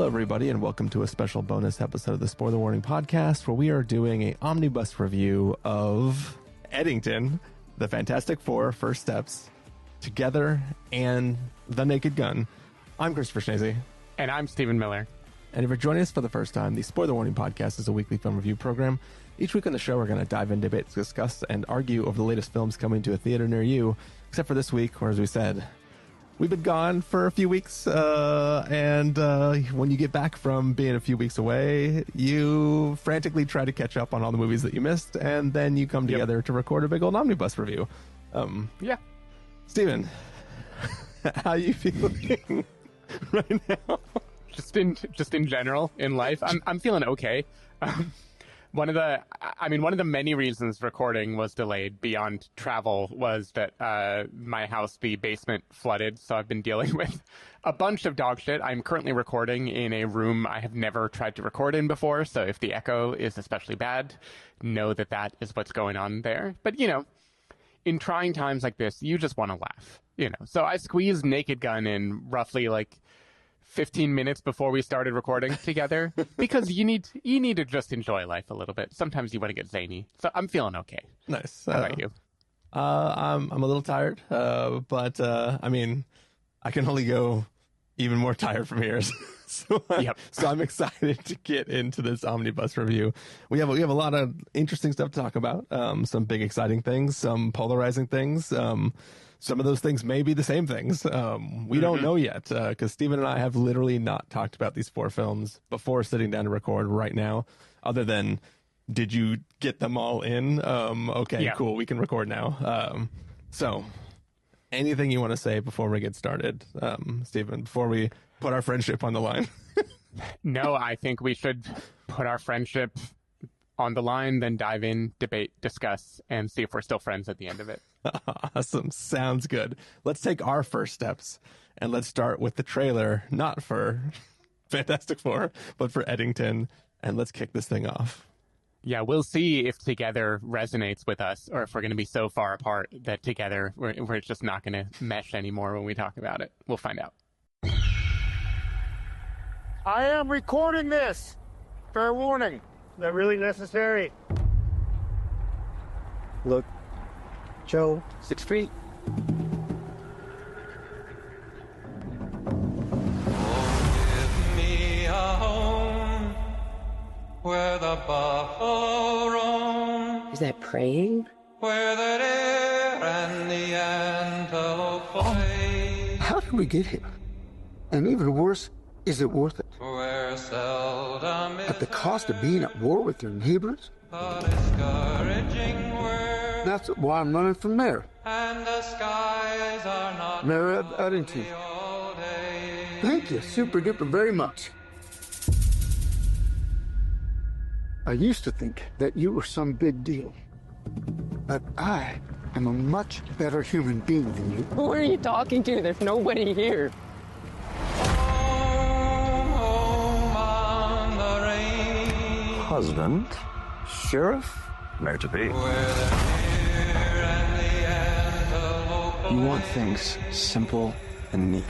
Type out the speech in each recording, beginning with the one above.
Hello, everybody, and welcome to a special bonus episode of the Spoiler Warning Podcast, where we are doing an Omnibus review of Eddington, The Fantastic Four, First Steps, Together, and The Naked Gun. I'm Christopher Schnese. And I'm Stephen Miller. And if you're joining us for the first time, the Spoiler Warning Podcast is a weekly film review program. Each week on the show, we're going to dive in, debate, discuss, and argue over the latest films coming to a theater near you, except for this week, where, as we said, we've been gone for a few weeks, and when you get back from being a few weeks away, you frantically try to catch up on all the movies that you missed, and then you come together to record a big old omnibus review. Yeah. Steven, how are you feeling right now? Just in general in life, I'm feeling okay. One of the many reasons recording was delayed beyond travel was that my house, the basement, flooded. So I've been dealing with a bunch of dog shit. I'm currently recording in a room I have never tried to record in before. So if the echo is especially bad, know that that is what's going on there. But, you know, in trying times like this, you just want to laugh, you know. So I squeezed Naked Gun in roughly like 15 minutes before we started recording together because you need to just enjoy life a little bit. Sometimes you want to get zany. So I'm feeling okay. Nice. How about you? I'm a little tired, but I mean, I can only go even more tired from here. So I'm excited to get into this omnibus review. We have a lot of interesting stuff to talk about. Some big exciting things, some polarizing things. Some of those things may be the same things. We don't know yet, because Stephen and I have literally not talked about these four films before sitting down to record right now, other than, did you get them all in? Okay, cool, we can record now. So, anything you want to say before we get started, Stephen, before we put our friendship on the line? No, I think we should put our friendship on the line, then dive in, debate, discuss, and see if we're still friends at the end of it. Awesome. Sounds good. Let's take our first steps, and let's start with the trailer, not for Fantastic Four, but for Eddington, and let's kick this thing off. Yeah, we'll see if Together resonates with us, or if we're going to be so far apart that Together, we're just not going to mesh anymore when we talk about it. We'll find out. I am recording this. Fair warning. Not really necessary. Look, Joe, 6 feet. Give me a home where the buffalo roam. Is that praying? Where the deer and the antelope play. How did we get here? And even worse, is it worth it? Where seldom At the cost of being at war with your neighbors? a discouraging word, That's why I'm running for mayor. and the skies are not Mayor of Eddington. all day. Thank you, super duper very much. I used to think that you were some big deal. But I am a much better human being than you. Who are you talking to? There's nobody here. Home on the range, Husband, sheriff, mayor to be. where the deer and the antelope You want things simple and neat.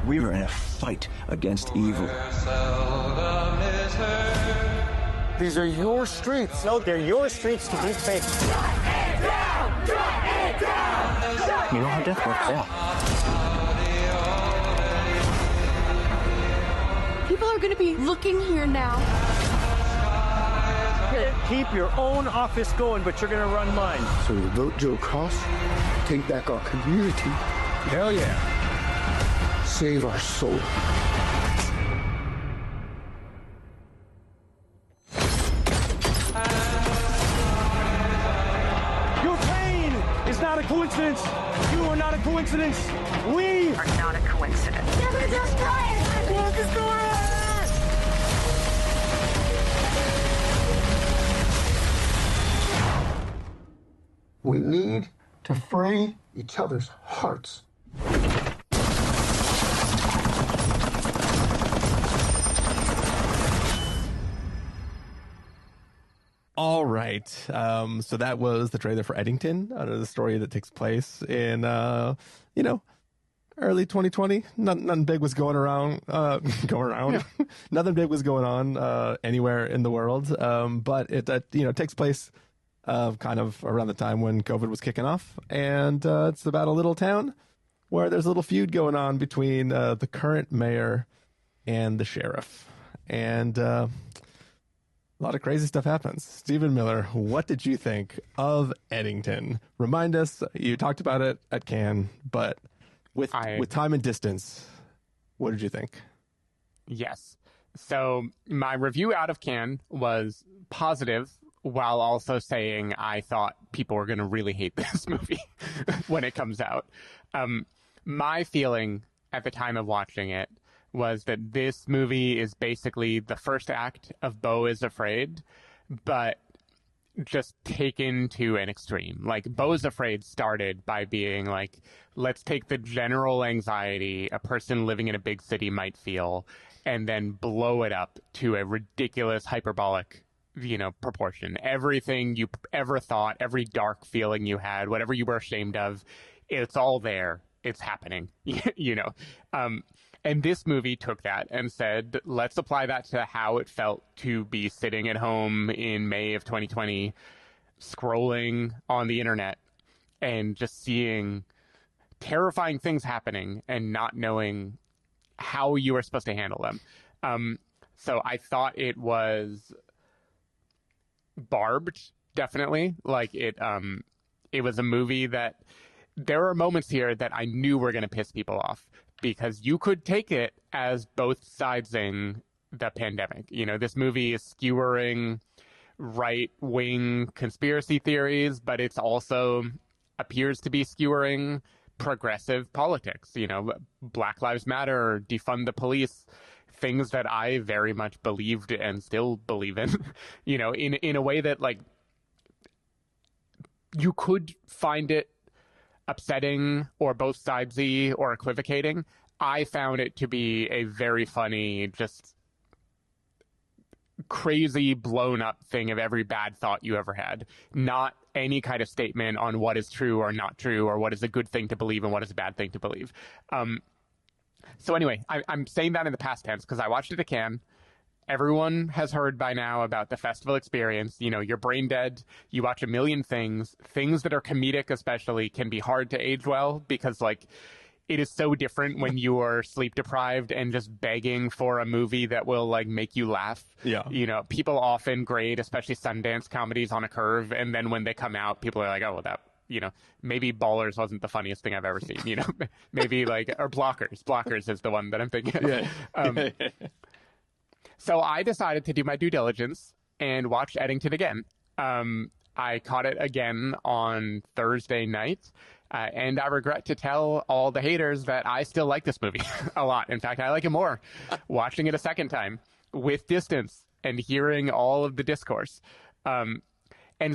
We were in a fight against evil. seldom is heard. These are your streets. No, they're your streets to be fake. You know how death works out. People are going to be looking here now. Keep your own office going, but you're going to run mine. So you vote Joe Cross, take back our community, Hell yeah. save our soul. Your pain is not a coincidence. You are not a coincidence. We Are not a coincidence. We need to free each other's hearts. All right. So that was the trailer for Eddington, the story that takes place in, early 2020. Nothing big was going around. Nothing big was going on anywhere in the world. But it takes place kind of around the time when COVID was kicking off, and it's about a little town where there's a little feud going on between the current mayor and the sheriff, and a lot of crazy stuff happens. Stephen Miller, what did you think of Eddington? Remind us. You talked about it at Cannes, but with time and distance, what did you think? Yes. So my review out of Cannes was positive, while also saying I thought people were going to really hate this movie when it comes out. My feeling at the time of watching it was that this movie is basically the first act of Beau is Afraid, but just taken to an extreme. Like, Beau is Afraid started by being like, let's take the general anxiety a person living in a big city might feel and then blow it up to a ridiculous, hyperbolic, proportion. Everything you ever thought, every dark feeling you had, whatever you were ashamed of, it's all there. It's happening, and this movie took that and said, let's apply that to how it felt to be sitting at home in May of 2020, scrolling on the internet and just seeing terrifying things happening and not knowing how you were supposed to handle them. So I thought it was barbed, definitely. Like, it was a movie that there are moments here that I knew were going to piss people off, because you could take it as both sidesing the pandemic. This movie is skewering right-wing conspiracy theories, but it's also appears to be skewering progressive politics. Black Lives Matter, defund the police, things that I very much believed and still believe in, in a way that, like, you could find it upsetting or both sidesy or equivocating. I found it to be a very funny, just crazy blown up thing of every bad thought you ever had. Not any kind of statement on what is true or not true, or what is a good thing to believe and what is a bad thing to believe. So anyway, I'm saying that in the past tense because I watched it at Cannes. Everyone has heard by now about the festival experience. You're brain dead. You watch a million things. Things that are comedic especially can be hard to age well, because, like, it is so different when you are sleep deprived and just begging for a movie that will, like, make you laugh. Yeah. People often grade, especially Sundance comedies, on a curve. And then when they come out, people are like, oh, well, that, maybe Ballers wasn't the funniest thing I've ever seen, maybe like, or Blockers is the one that I'm thinking of. Yeah. So I decided to do my due diligence and watch Eddington again. I caught it again on Thursday night, and I regret to tell all the haters that I still like this movie a lot. In fact, I like it more watching it a second time with distance and hearing all of the discourse. And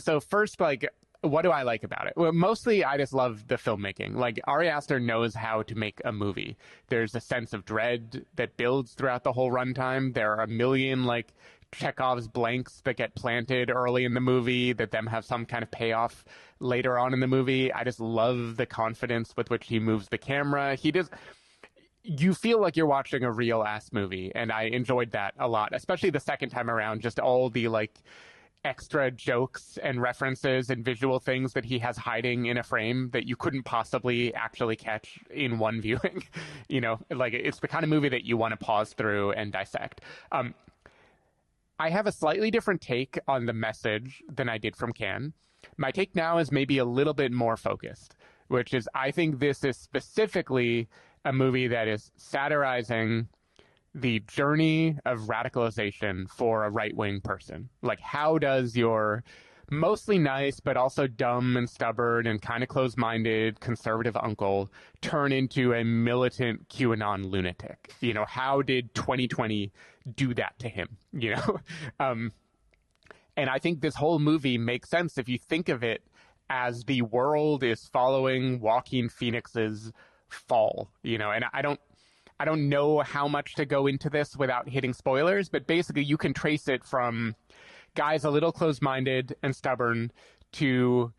so first, like, what do I like about it? Well, mostly I just love the filmmaking. Like, Ari Aster knows how to make a movie. There's a sense of dread that builds throughout the whole runtime. There are a million, like, Chekhov's blanks that get planted early in the movie that then have some kind of payoff later on in the movie. I just love the confidence with which he moves the camera. You feel like you're watching a real ass movie, and I enjoyed that a lot, especially the second time around. Just all the, like, extra jokes and references and visual things that he has hiding in a frame that you couldn't possibly actually catch in one viewing. Like, it's the kind of movie that you want to pause through and dissect. I have a slightly different take on the message than I did from Cannes. My take now is maybe a little bit more focused, which is, I think this is specifically a movie that is satirizing the journey of radicalization for a right-wing person. Like, how does your mostly nice but also dumb and stubborn and kind of closed-minded conservative uncle turn into a militant QAnon lunatic? How did 2020 do that to him? And I think this whole movie makes sense if you think of it as the world is following Joaquin Phoenix's fall, and I don't know how much to go into this without hitting spoilers, but basically you can trace it from guys a little closed-minded and stubborn to,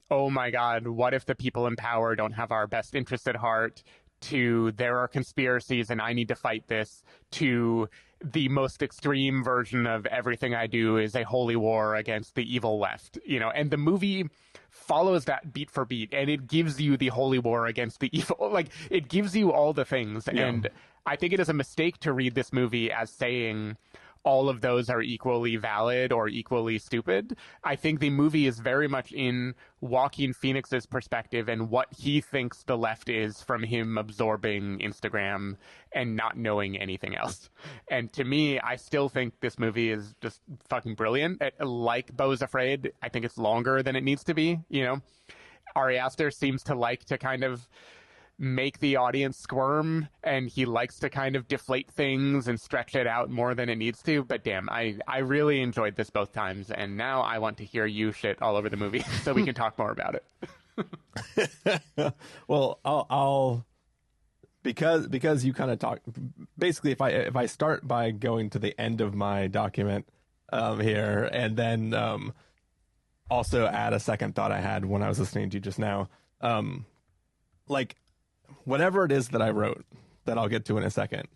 oh my God, what if the people in power don't have our best interest at heart, to there are conspiracies and I need to fight this, to the most extreme version of everything I do is a holy war against the evil left, you know, and the movie follows that beat for beat, and it gives you the holy war against the evil. Like, it gives you all the things. Yeah. And I think it is a mistake to read this movie as saying all of those are equally valid or equally stupid. I think the movie is very much in Joaquin Phoenix's perspective and what he thinks the left is from him absorbing Instagram and not knowing anything else. And to me, I still think this movie is just fucking brilliant. Like Beau's Afraid, I think it's longer than it needs to be. You know, Ari Aster seems to like to kind of make the audience squirm, and he likes to kind of deflate things and stretch it out more than it needs to. But damn, I really enjoyed this both times, and now I want to hear you shit all over the movie so we can talk more about it. Well, I'll because you kind of talk. Basically, if I start by going to the end of my document here, and then also add a second thought I had when I was listening to you just now, like, whatever it is that I wrote that I'll get to in a second,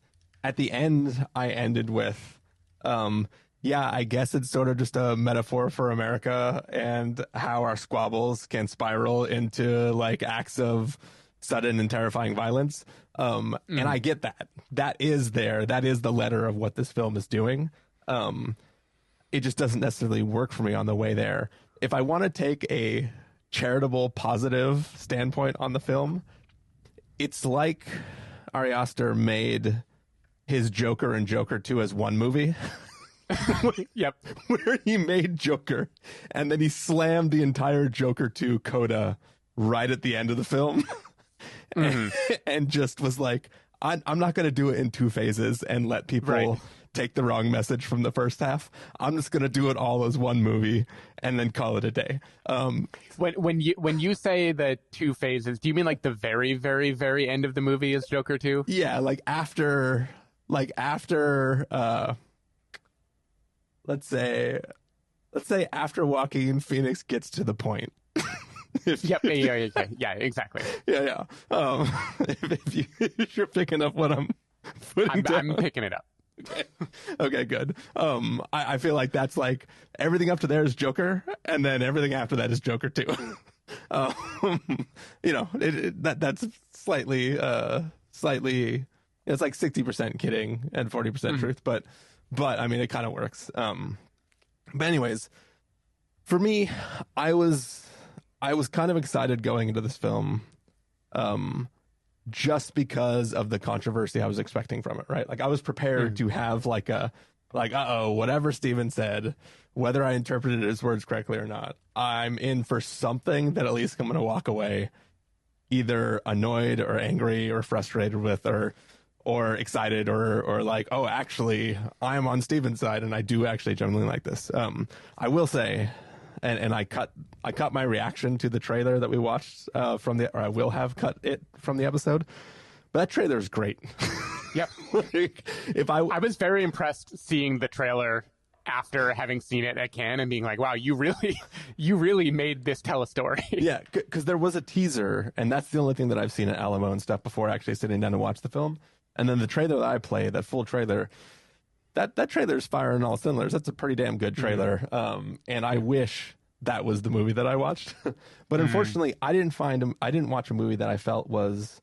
at the end, I ended with, yeah, I guess it's sort of just a metaphor for America and how our squabbles can spiral into like acts of sudden and terrifying violence. And I get that. That is there. That is the letter of what this film is doing. It just doesn't necessarily work for me on the way there. If I want to take a charitable, positive standpoint on the film, it's like Ari Aster made his Joker and Joker 2 as one movie. Yep. Where he made Joker, and then he slammed the entire Joker 2 coda right at the end of the film. And just was like, I'm not going to do it in two phases and let people take the wrong message from the first half. I'm just going to do it all as one movie and then call it a day. When you say the two phases, do you mean like the very, very, very end of the movie is Joker 2? Yeah, like after let's say after Joaquin Phoenix gets to the point. Yeah, exactly. Yeah. If you're picking up what I'm putting down. I'm picking it up. Okay, good. I feel like that's like everything up to there is Joker, and then everything after that is Joker 2. You know, that's slightly, it's like 60% kidding and 40% truth, but I mean, it kind of works. But anyways, for me, I was kind of excited going into this film, just because of the controversy I was expecting from it, right? Like, I was prepared to have whatever Steven said, whether I interpreted his words correctly or not, I'm in for something that at least I'm going to walk away either annoyed or angry or frustrated with, or excited or like, oh, actually, I'm on Steven's side and I do actually genuinely like this. I will say, and I cut my reaction to the trailer that we watched or I will have cut it from the episode. But that trailer is great. Yep. I was very impressed seeing the trailer after having seen it at Cannes and being like, wow, you really made this tell a story. Yeah, because there was a teaser, and that's the only thing that I've seen at Alamo and stuff before actually sitting down to watch the film. And then the trailer that I played, that full trailer, that trailer is firing all cylinders. That's a pretty damn good trailer. And I wish that was the movie that I watched. But unfortunately, I didn't watch a movie that I felt was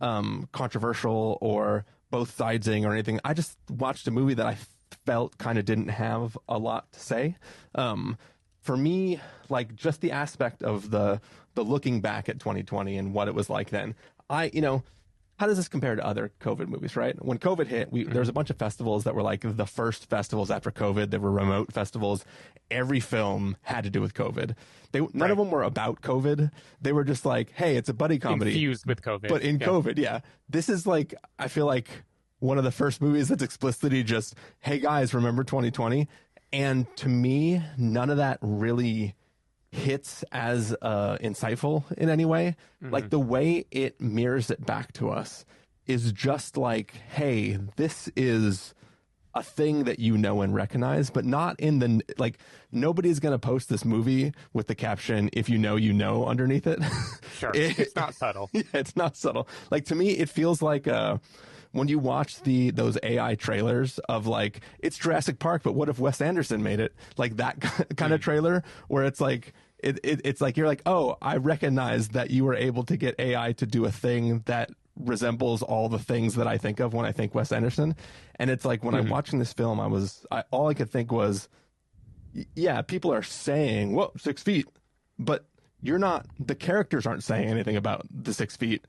controversial or both sidesing or anything. I just watched a movie that I felt kind of didn't have a lot to say. For me, like, just the aspect of the looking back at 2020 and what it was like then. How does this compare to other COVID movies, right? When COVID hit, there's a bunch of festivals that were like the first festivals after COVID. They were remote festivals. Every film had to do with COVID. None of them were about COVID. They were just like, hey, it's a buddy comedy. Infused with COVID. But in COVID, yeah. This is like, I feel like one of the first movies that's explicitly just, hey guys, remember 2020? And to me, none of that really hits as insightful in any way. Like, the way it mirrors it back to us is just like, hey, this is a thing that you know and recognize, but not in the, like, nobody's going to post this movie with the caption, if you know underneath it. Sure. It's not subtle. Yeah, it's not subtle. Like, to me, it feels like when you watch those AI trailers of, like, it's Jurassic Park, but what if Wes Anderson made it? Like that kind of trailer where it's like, it's like, you're like, oh, I recognize that you were able to get AI to do a thing that resembles all the things that I think of when I think Wes Anderson. And it's like, when I'm watching this film, all I could think was, yeah, people are saying, whoa, 6 feet, but the characters aren't saying anything about the 6 feet.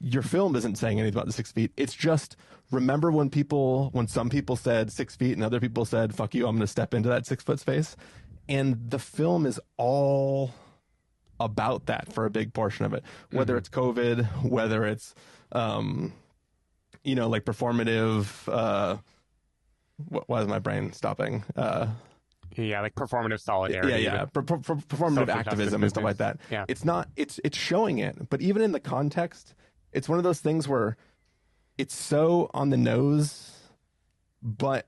Your film isn't saying anything about the 6 feet. It's just, remember when some people said 6 feet and other people said, fuck you, I'm going to step into that 6 foot space. And the film is all about that for a big portion of it, whether it's COVID, whether it's, like performative, why is my brain stopping? Like performative solidarity. Performative activism and stuff like that. Yeah. It's showing it, but even in the context, it's one of those things where it's so on the nose, but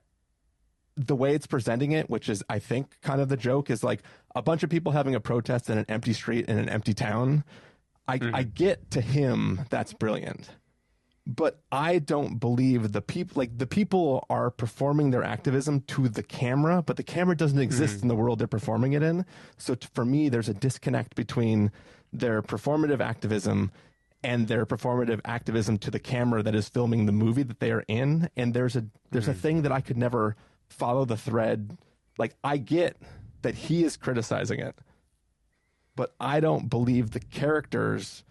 the way it's presenting it, which is, I think, kind of the joke, is like a bunch of people having a protest in an empty street in an empty town. I get, to him, that's brilliant. But I don't believe the people are performing their activism to the camera, but the camera doesn't exist in the world they're performing it in. So for me, there's a disconnect between their performative activism and their performative activism to the camera that is filming the movie that they are in. And there's a thing that I could never follow the thread. Like, I get that he is criticizing it, but I don't believe the characters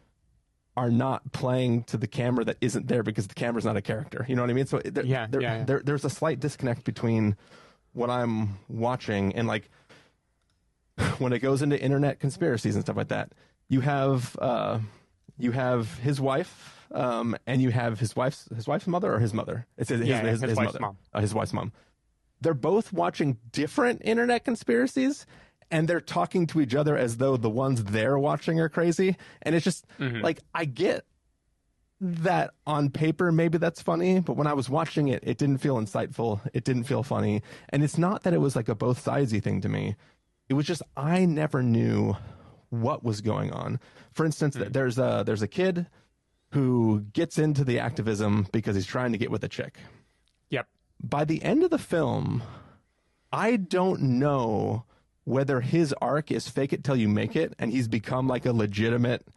are not playing to the camera that isn't there, because the camera's not a character. You know what I mean? So there's a slight disconnect between what I'm watching and, like, when it goes into internet conspiracies and stuff like that, you have his wife, and you have his wife's mother, or his mother. It's his wife's mother. Mom. His wife's mom. They're both watching different internet conspiracies, and they're talking to each other as though the ones they're watching are crazy. And it's just like, I get that on paper, maybe that's funny, but when I was watching it, it didn't feel insightful. It didn't feel funny. And it's not that it was like a both sidesy thing to me. It was just, I never knew what was going on. For instance, there's a kid who gets into the activism because he's trying to get with a chick. Yep. By the end of the film, I don't know whether his arc is fake it till you make it, and he's become like a legitimate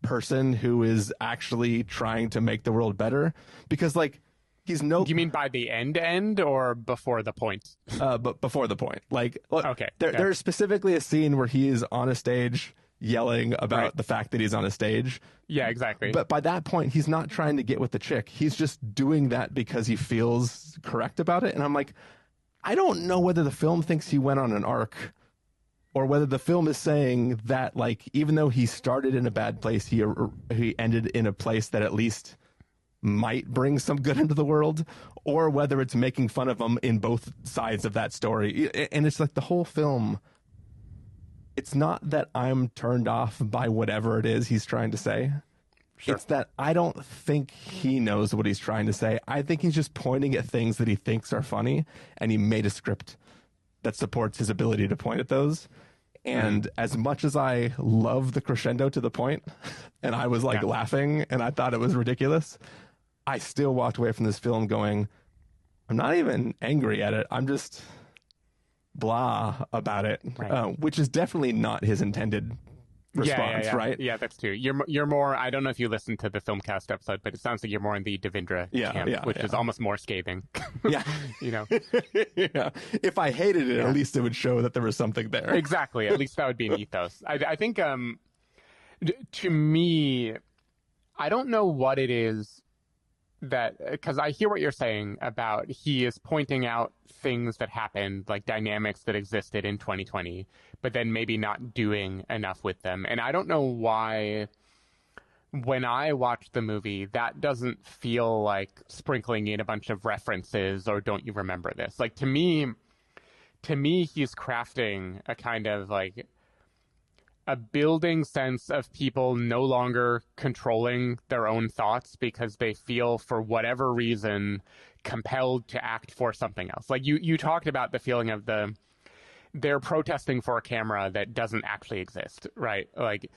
person who is actually trying to make the world better, because, like, he's no. You mean by the end or before the point? But before the point. Like, look, okay. There's specifically a scene where he is on a stage yelling about the fact that he's on a stage. Yeah, exactly. But by that point, he's not trying to get with the chick. He's just doing that because he feels correct about it. And I'm like, I don't know whether the film thinks he went on an arc, or whether the film is saying that, like, even though he started in a bad place, he ended in a place that at least might bring some good into the world, or whether it's making fun of him in both sides of that story. And it's like, the whole film, it's not that I'm turned off by whatever it is he's trying to say. Sure. It's that I don't think he knows what he's trying to say. I think he's just pointing at things that he thinks are funny, and he made a script that supports his ability to point at those. And as much as I love the crescendo to the point, and I was like laughing and I thought it was ridiculous, I still walked away from this film going, I'm not even angry at it. I'm just blah about it, which is definitely not his intended response, right? Yeah, that's true. You're more, I don't know if you listened to the Filmcast episode, but it sounds like you're more in the Devindra camp, which is almost more scathing. Yeah. You know? Yeah. If I hated it, at least it would show that there was something there. Exactly. At least that would be an ethos. I think, to me, I don't know what it is that, because I hear what you're saying about he is pointing out things that happened, like dynamics that existed in 2020, but then maybe not doing enough with them. And I don't know why, when I watch the movie, that doesn't feel like sprinkling in a bunch of references or don't you remember this? Like, to me, he's crafting a kind of like a building sense of people no longer controlling their own thoughts because they feel, for whatever reason, compelled to act for something else. Like you talked about the feeling of they're protesting for a camera that doesn't actually exist, right? Like,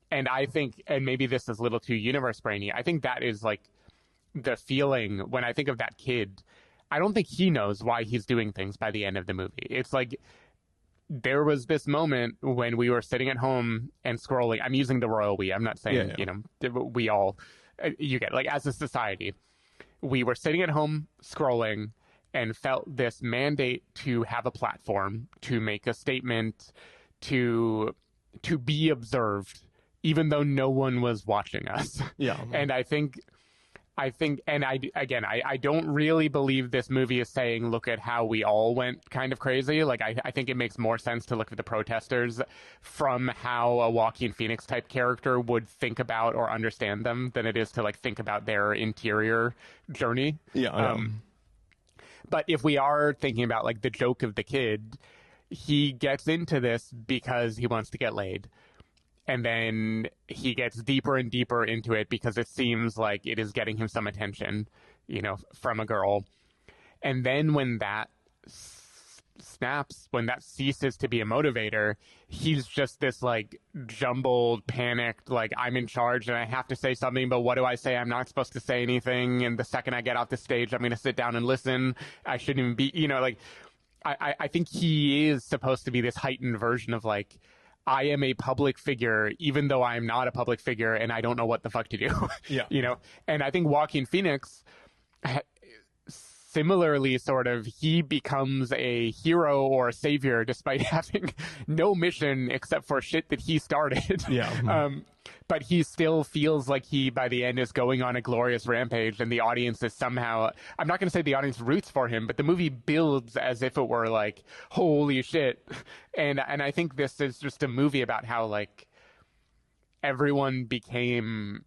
and I think, and maybe this is a little too universe brainy, I think that is like the feeling when I think of that kid. I don't think he knows why he's doing things by the end of the movie. It's like, there was this moment when we were sitting at home and scrolling. I'm using the royal we. I'm not saying, you know, we all, you get, like, as a society, we were sitting at home scrolling and felt this mandate to have a platform, to make a statement, to be observed, even though no one was watching us. Yeah. And I think, and I don't really believe this movie is saying, look at how we all went kind of crazy. Like, I think it makes more sense to look at the protesters from how a Joaquin Phoenix type character would think about or understand them than it is to, like, think about their interior journey. Yeah. But if we are thinking about, like, the joke of the kid, he gets into this because he wants to get laid. And then he gets deeper and deeper into it because it seems like it is getting him some attention, you know, from a girl. And then when that snaps, when that ceases to be a motivator, he's just this, like, jumbled, panicked, like, I'm in charge and I have to say something, but what do I say? I'm not supposed to say anything. And the second I get off the stage, I'm going to sit down and listen. I shouldn't even be, you know, like, I think he is supposed to be this heightened version of, like, I am a public figure, even though I am not a public figure, and I don't know what the fuck to do. Yeah. You know? And I think Joaquin Phoenix, similarly, sort of, he becomes a hero or a savior despite having no mission except for shit that he started. Yeah. But he still feels like he, by the end, is going on a glorious rampage, and the audience is somehow, I'm not going to say the audience roots for him, but the movie builds as if it were like, holy shit. And I think this is just a movie about how, like, everyone became,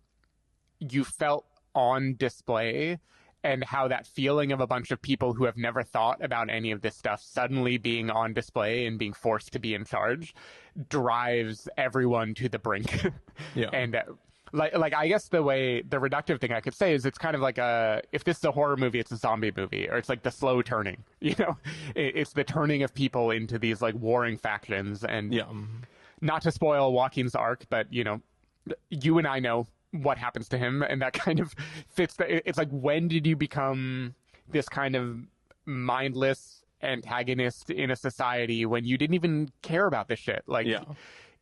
you felt on display, and how that feeling of a bunch of people who have never thought about any of this stuff suddenly being on display and being forced to be in charge drives everyone to the brink. Yeah. And like I guess the reductive thing I could say is it's kind of like if this is a horror movie, it's a zombie movie, or it's like the slow turning, you know, it's the turning of people into these, like, warring factions. And not to spoil Joaquin's arc, but, you know, you and I know what happens to him, and that kind of fits it's like, when did you become this kind of mindless antagonist in a society when you didn't even care about this shit? Like,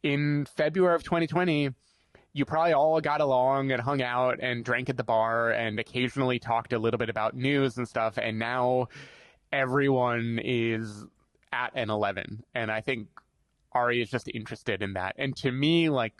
in February of 2020, you probably all got along and hung out and drank at the bar and occasionally talked a little bit about news and stuff, and now everyone is at an 11. And I think Ari is just interested in that. And to me, like,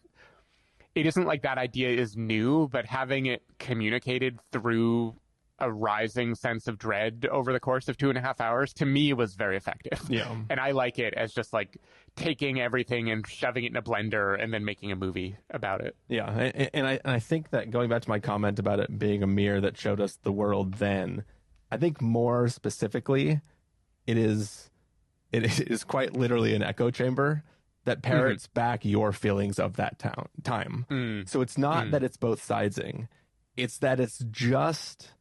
it isn't like that idea is new, but having it communicated through a rising sense of dread over the course of 2.5 hours, to me, was very effective. Yeah. And I like it as just, like, taking everything and shoving it in a blender and then making a movie about it. Yeah. And I think that, going back to my comment about it being a mirror that showed us the world then, I think more specifically, it is quite literally an echo chamber that parrots back your feelings of that time. So it's not that it's both sidesing. It's that it's just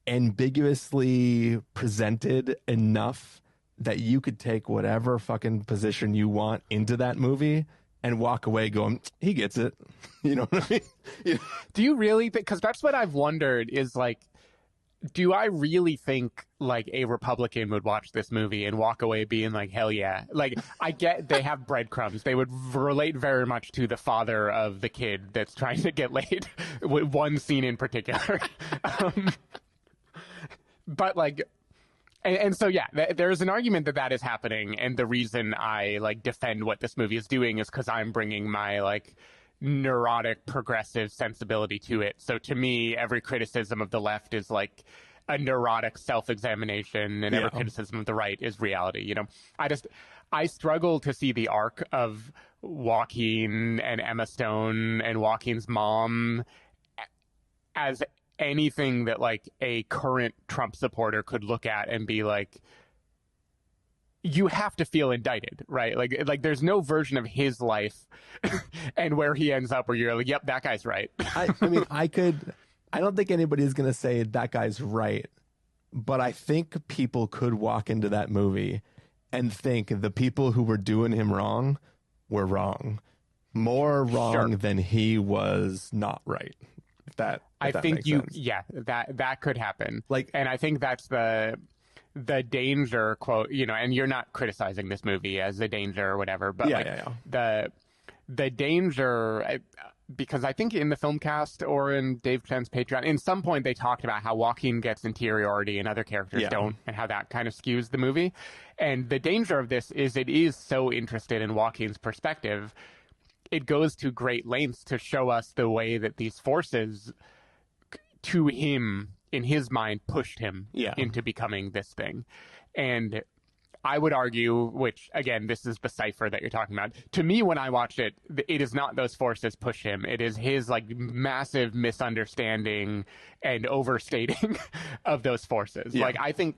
ambiguously presented enough that you could take whatever fucking position you want into that movie and walk away going, he gets it. You know what I mean? You know? Do you really think, because that's what I've wondered, is like, do I really think, like, a Republican would watch this movie and walk away being like, hell yeah? Like, I get they have breadcrumbs. They would relate very much to the father of the kid that's trying to get laid, with one scene in particular. But, like, and so, yeah, there's an argument that is happening. And the reason I, like, defend what this movie is doing is because I'm bringing my, like, neurotic progressive sensibility to it. So to me, every criticism of the left is like a neurotic self-examination, and every criticism of the right is reality. You know, I struggle to see the arc of Joaquin and Emma Stone and Joaquin's mom as anything that, like, a current Trump supporter could look at and be like, you have to feel indicted, right? Like there's no version of his life and where he ends up where you're like, yep, that guy's right. I mean, I don't think anybody's going to say that guy's right, but I think people could walk into that movie and think the people who were doing him wrong were wrong. More wrong than he was not right. That makes sense. Yeah, that could happen. And I think that's the danger quote, and you're not criticizing this movie as a danger or whatever, but the danger, because I think in the film cast or in Dave Chen's Patreon, in some point they talked about how Joaquin gets interiority and other characters don't, and how that kind of skews the movie. And the danger of this is it is so interested in Joaquin's perspective. It goes to great lengths to show us the way that these forces to him, in his mind, pushed him into becoming this thing. And I would argue, which, again, this is the cipher that you're talking about. To me, when I watch it, it is not those forces push him. It is his, massive misunderstanding and overstating of those forces. Yeah. I think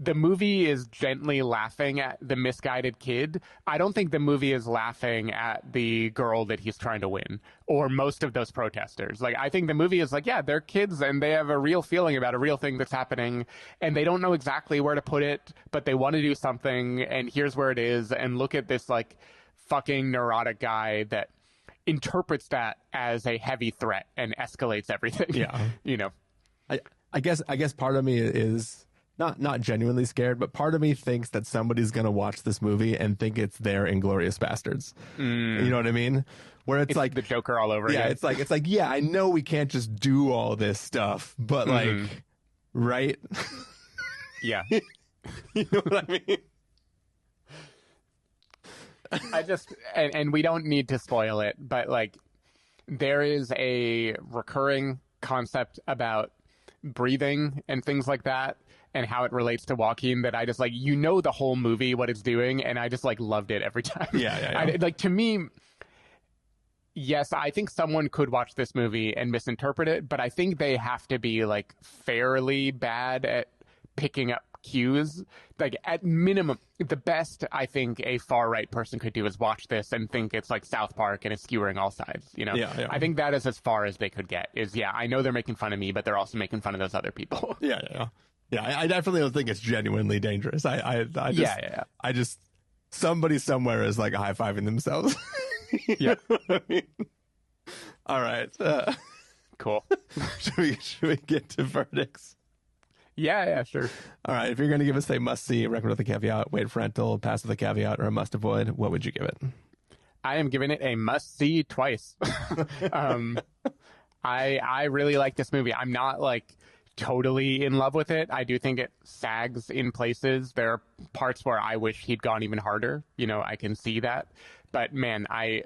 the movie is gently laughing at the misguided kid. I don't think the movie is laughing at the girl that he's trying to win or most of those protesters. I think the movie is they're kids and they have a real feeling about a real thing that's happening and they don't know exactly where to put it, but they want to do something and here's where it is. And look at this fucking neurotic guy that interprets that as a heavy threat and escalates everything. Yeah. I guess part of me is not genuinely scared, but part of me thinks that somebody's going to watch this movie and think it's their Inglourious Bastards. You know what I mean? Where it's like the Joker all over again. It's like, yeah, I know we can't just do all this stuff, but right? Yeah. You know what I mean? I just, and we don't need to spoil it, but there is a recurring concept about breathing and things like that and how it relates to Joaquin that I just the whole movie, what it's doing. And I just loved it every time. Yeah. To me, yes, I think someone could watch this movie and misinterpret it, but I think they have to be fairly bad at picking up cues. At minimum, the best I think a far right person could do is watch this and think it's South Park and it's skewering all sides. Yeah. I think that is as far as they could get. I know they're making fun of me, but they're also making fun of those other people. Yeah, I definitely don't think it's genuinely dangerous. I just somebody somewhere is high-fiving themselves. Yeah. I mean? All right. Cool. Should we get to verdicts? Yeah, sure. All right. If you're going to give us a must-see, recommend with a caveat, wait for rental, pass with a caveat, or a must-avoid, what would you give it? I am giving it a must-see twice. I really like this movie. I'm not totally in love with it. I do think it sags in places. There are parts where I wish he'd gone even harder. I can see that. But man, I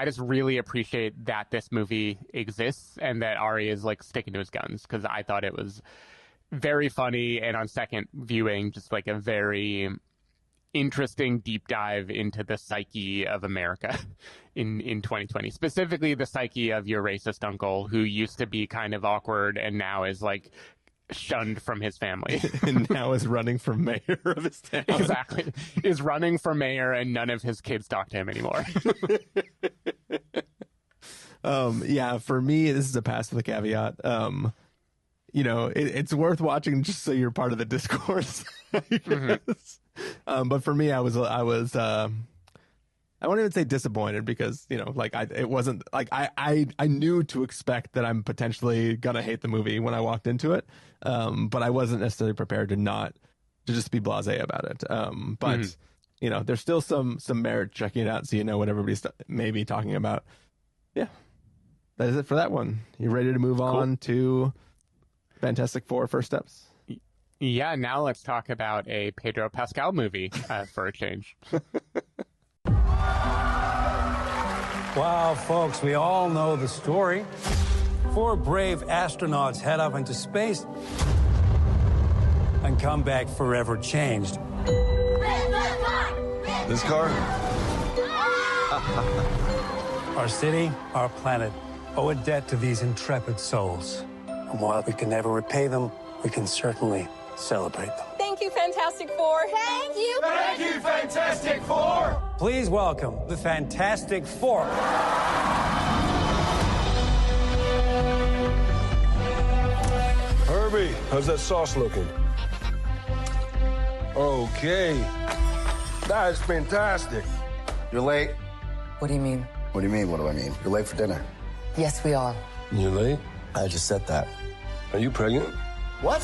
just really appreciate that this movie exists and that Ari is sticking to his guns, because I thought it was very funny and on second viewing just a very interesting deep dive into the psyche of America in 2020, specifically the psyche of your racist uncle who used to be kind of awkward and now is shunned from his family and now is running for mayor of his town. Exactly. Is running for mayor and none of his kids talk to him anymore. Yeah, for me, this is a pass with a caveat. It's worth watching just so you're part of the discourse. But for me, I won't even say disappointed, because it wasn't I knew to expect that I'm potentially gonna hate the movie when I walked into it, but I wasn't necessarily prepared to just be blasé about it. But there's still some merit checking it out, so what everybody's maybe talking about. Yeah, that is it for that one. You ready to move on to Fantastic Four: First Steps? Yeah, now let's talk about a Pedro Pascal movie for a change. Wow, folks, we all know the story. 4 brave astronauts head up into space and come back forever changed. This car? Our city, our planet, owe a debt to these intrepid souls. And while we can never repay them, we can certainly celebrate them. Thank you, Fantastic Four. Thank you. Thank you, Fantastic Four! Please welcome the Fantastic Four. Herbie, how's that sauce looking? Okay. That is fantastic. You're late. What do you mean? What do you mean, what do I mean? You're late for dinner. Yes, we are. You late? I just said that. Are you pregnant? What?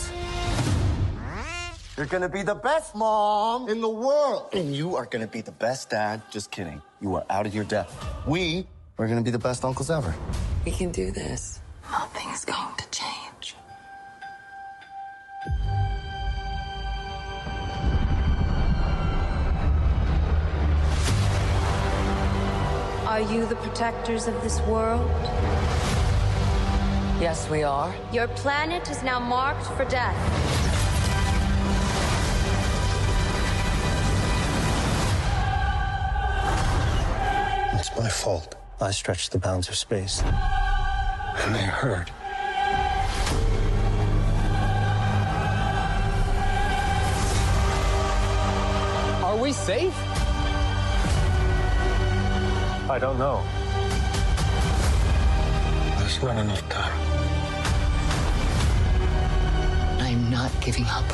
You're gonna be the best mom in the world. And you are gonna be the best dad. Just kidding. You are out of your depth. We are gonna be the best uncles ever. We can do this. Nothing's going to change. Are you the protectors of this world? Yes, we are. Your planet is now marked for death. It's my fault. I stretched the bounds of space. And they hurt. Are we safe? I don't know. There's not enough time. I'm not giving up.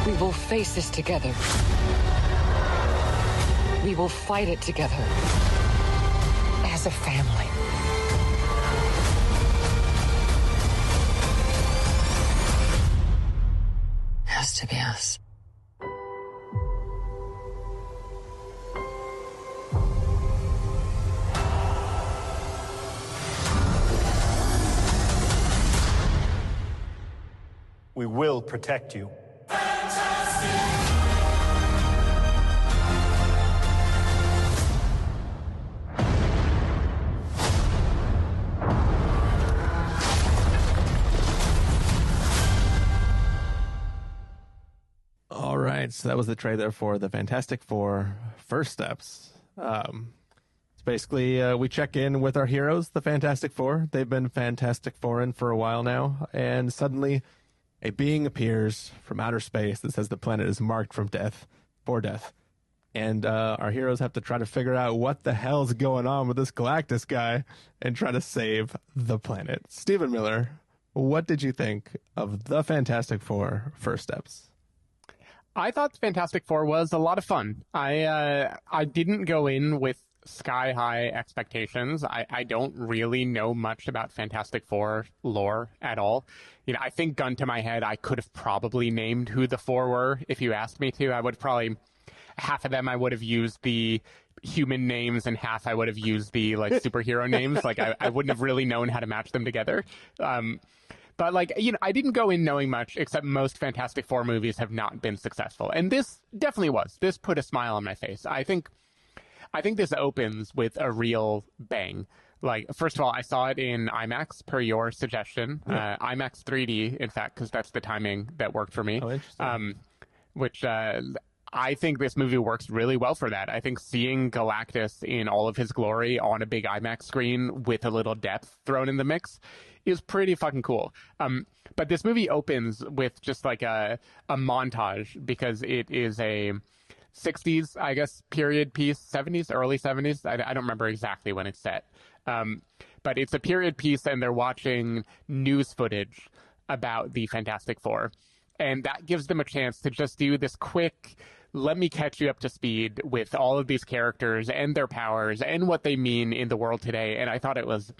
We will face this together. We will fight it together. As a family. Has to be us. We will protect you. All right, so that was the trailer for the Fantastic Four First Steps. It's basically we check in with our heroes, the Fantastic Four. They've been Fantastic Fourin' for a while now, and suddenly a being appears from outer space that says the planet is marked for death, and our heroes have to try to figure out what the hell's going on with this Galactus guy and try to save the planet. Stephen Miller, what did you think of the Fantastic Four First Steps? I thought the Fantastic Four was a lot of fun. I didn't go in with sky-high expectations. I don't really know much about Fantastic Four lore at all. You know, I think gun to my head, I could have probably named who the four were if you asked me to. I would probably, half of them I would have used the human names and half I would have used the like superhero names. Like I wouldn't have really known how to match them together. But, like, you know, I didn't go in knowing much, except most Fantastic Four movies have not been successful. And this definitely was. This put a smile on my face. I think this opens with a real bang. Like, first of all, I saw it in IMAX, per your suggestion. Yeah. IMAX 3D, in fact, because that's the timing that worked for me. Oh, interesting. Which I think this movie works really well for that. I think seeing Galactus in all of his glory on a big IMAX screen with a little depth thrown in the mix is pretty fucking cool. But this movie opens with just like a montage because it is a 60s, I guess, period piece, 70s, early 70s. I don't remember exactly when it's set. But it's a period piece and they're watching news footage about the Fantastic Four. And that gives them a chance to just do this quick, let me catch you up to speed with all of these characters and their powers and what they mean in the world today. And I thought it was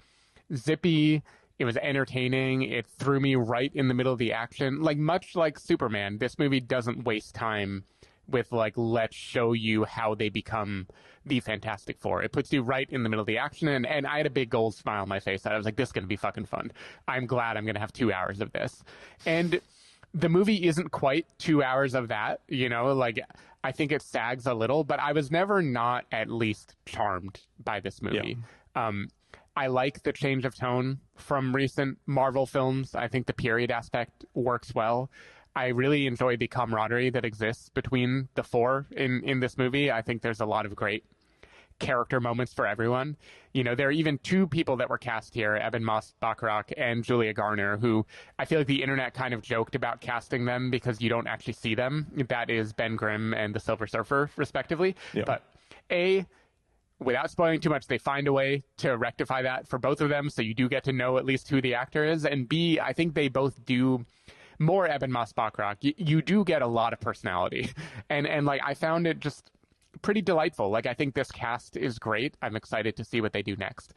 zippy. It was entertaining. It threw me right in the middle of the action. Like, much like Superman, this movie doesn't waste time with, like, let's show you how they become the Fantastic Four. It puts you right in the middle of the action, and I had a big gold smile on my face. I was like, this is going to be fucking fun. I'm glad I'm going to have 2 hours of this. And the movie isn't quite 2 hours of that, you know? Like, I think it sags a little, but I was never not at least charmed by this movie. Yeah. I like the change of tone from recent Marvel films. I think the period aspect works well. I really enjoy the camaraderie that exists between the four in this movie. I think there's a lot of great character moments for everyone. There are even two people that were cast here, Eben Moss-Bachrach and Julia Garner, who I feel like the internet kind of joked about casting them because you don't actually see them. That is Ben Grimm and the Silver Surfer, respectively. Yeah. But without spoiling too much, they find a way to rectify that for both of them, so you do get to know at least who the actor is. And B, I think they both do more Eben Moss-Bachrach. You do get a lot of personality. And like, I found it just pretty delightful. Like, I think this cast is great. I'm excited to see what they do next.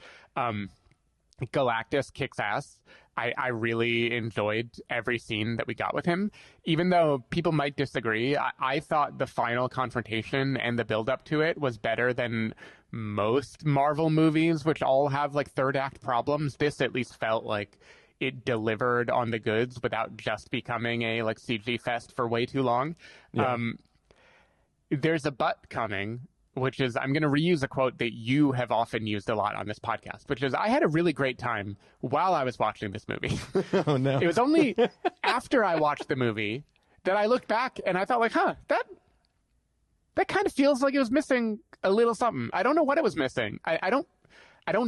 Galactus kicks ass. I really enjoyed every scene that we got with him. Even though people might disagree, I thought the final confrontation and the build-up to it was better than most Marvel movies, which all have, like, third act problems. This at least felt like it delivered on the goods without just becoming a, like, CG fest for way too long. Yeah. There's a but coming, which is, I'm going to reuse a quote that you have often used a lot on this podcast, which is, I had a really great time while I was watching this movie. Oh, no. It was only after I watched the movie that I looked back and I thought, like, that kind of feels like it was missing a little something. I don't know what it was missing. I don't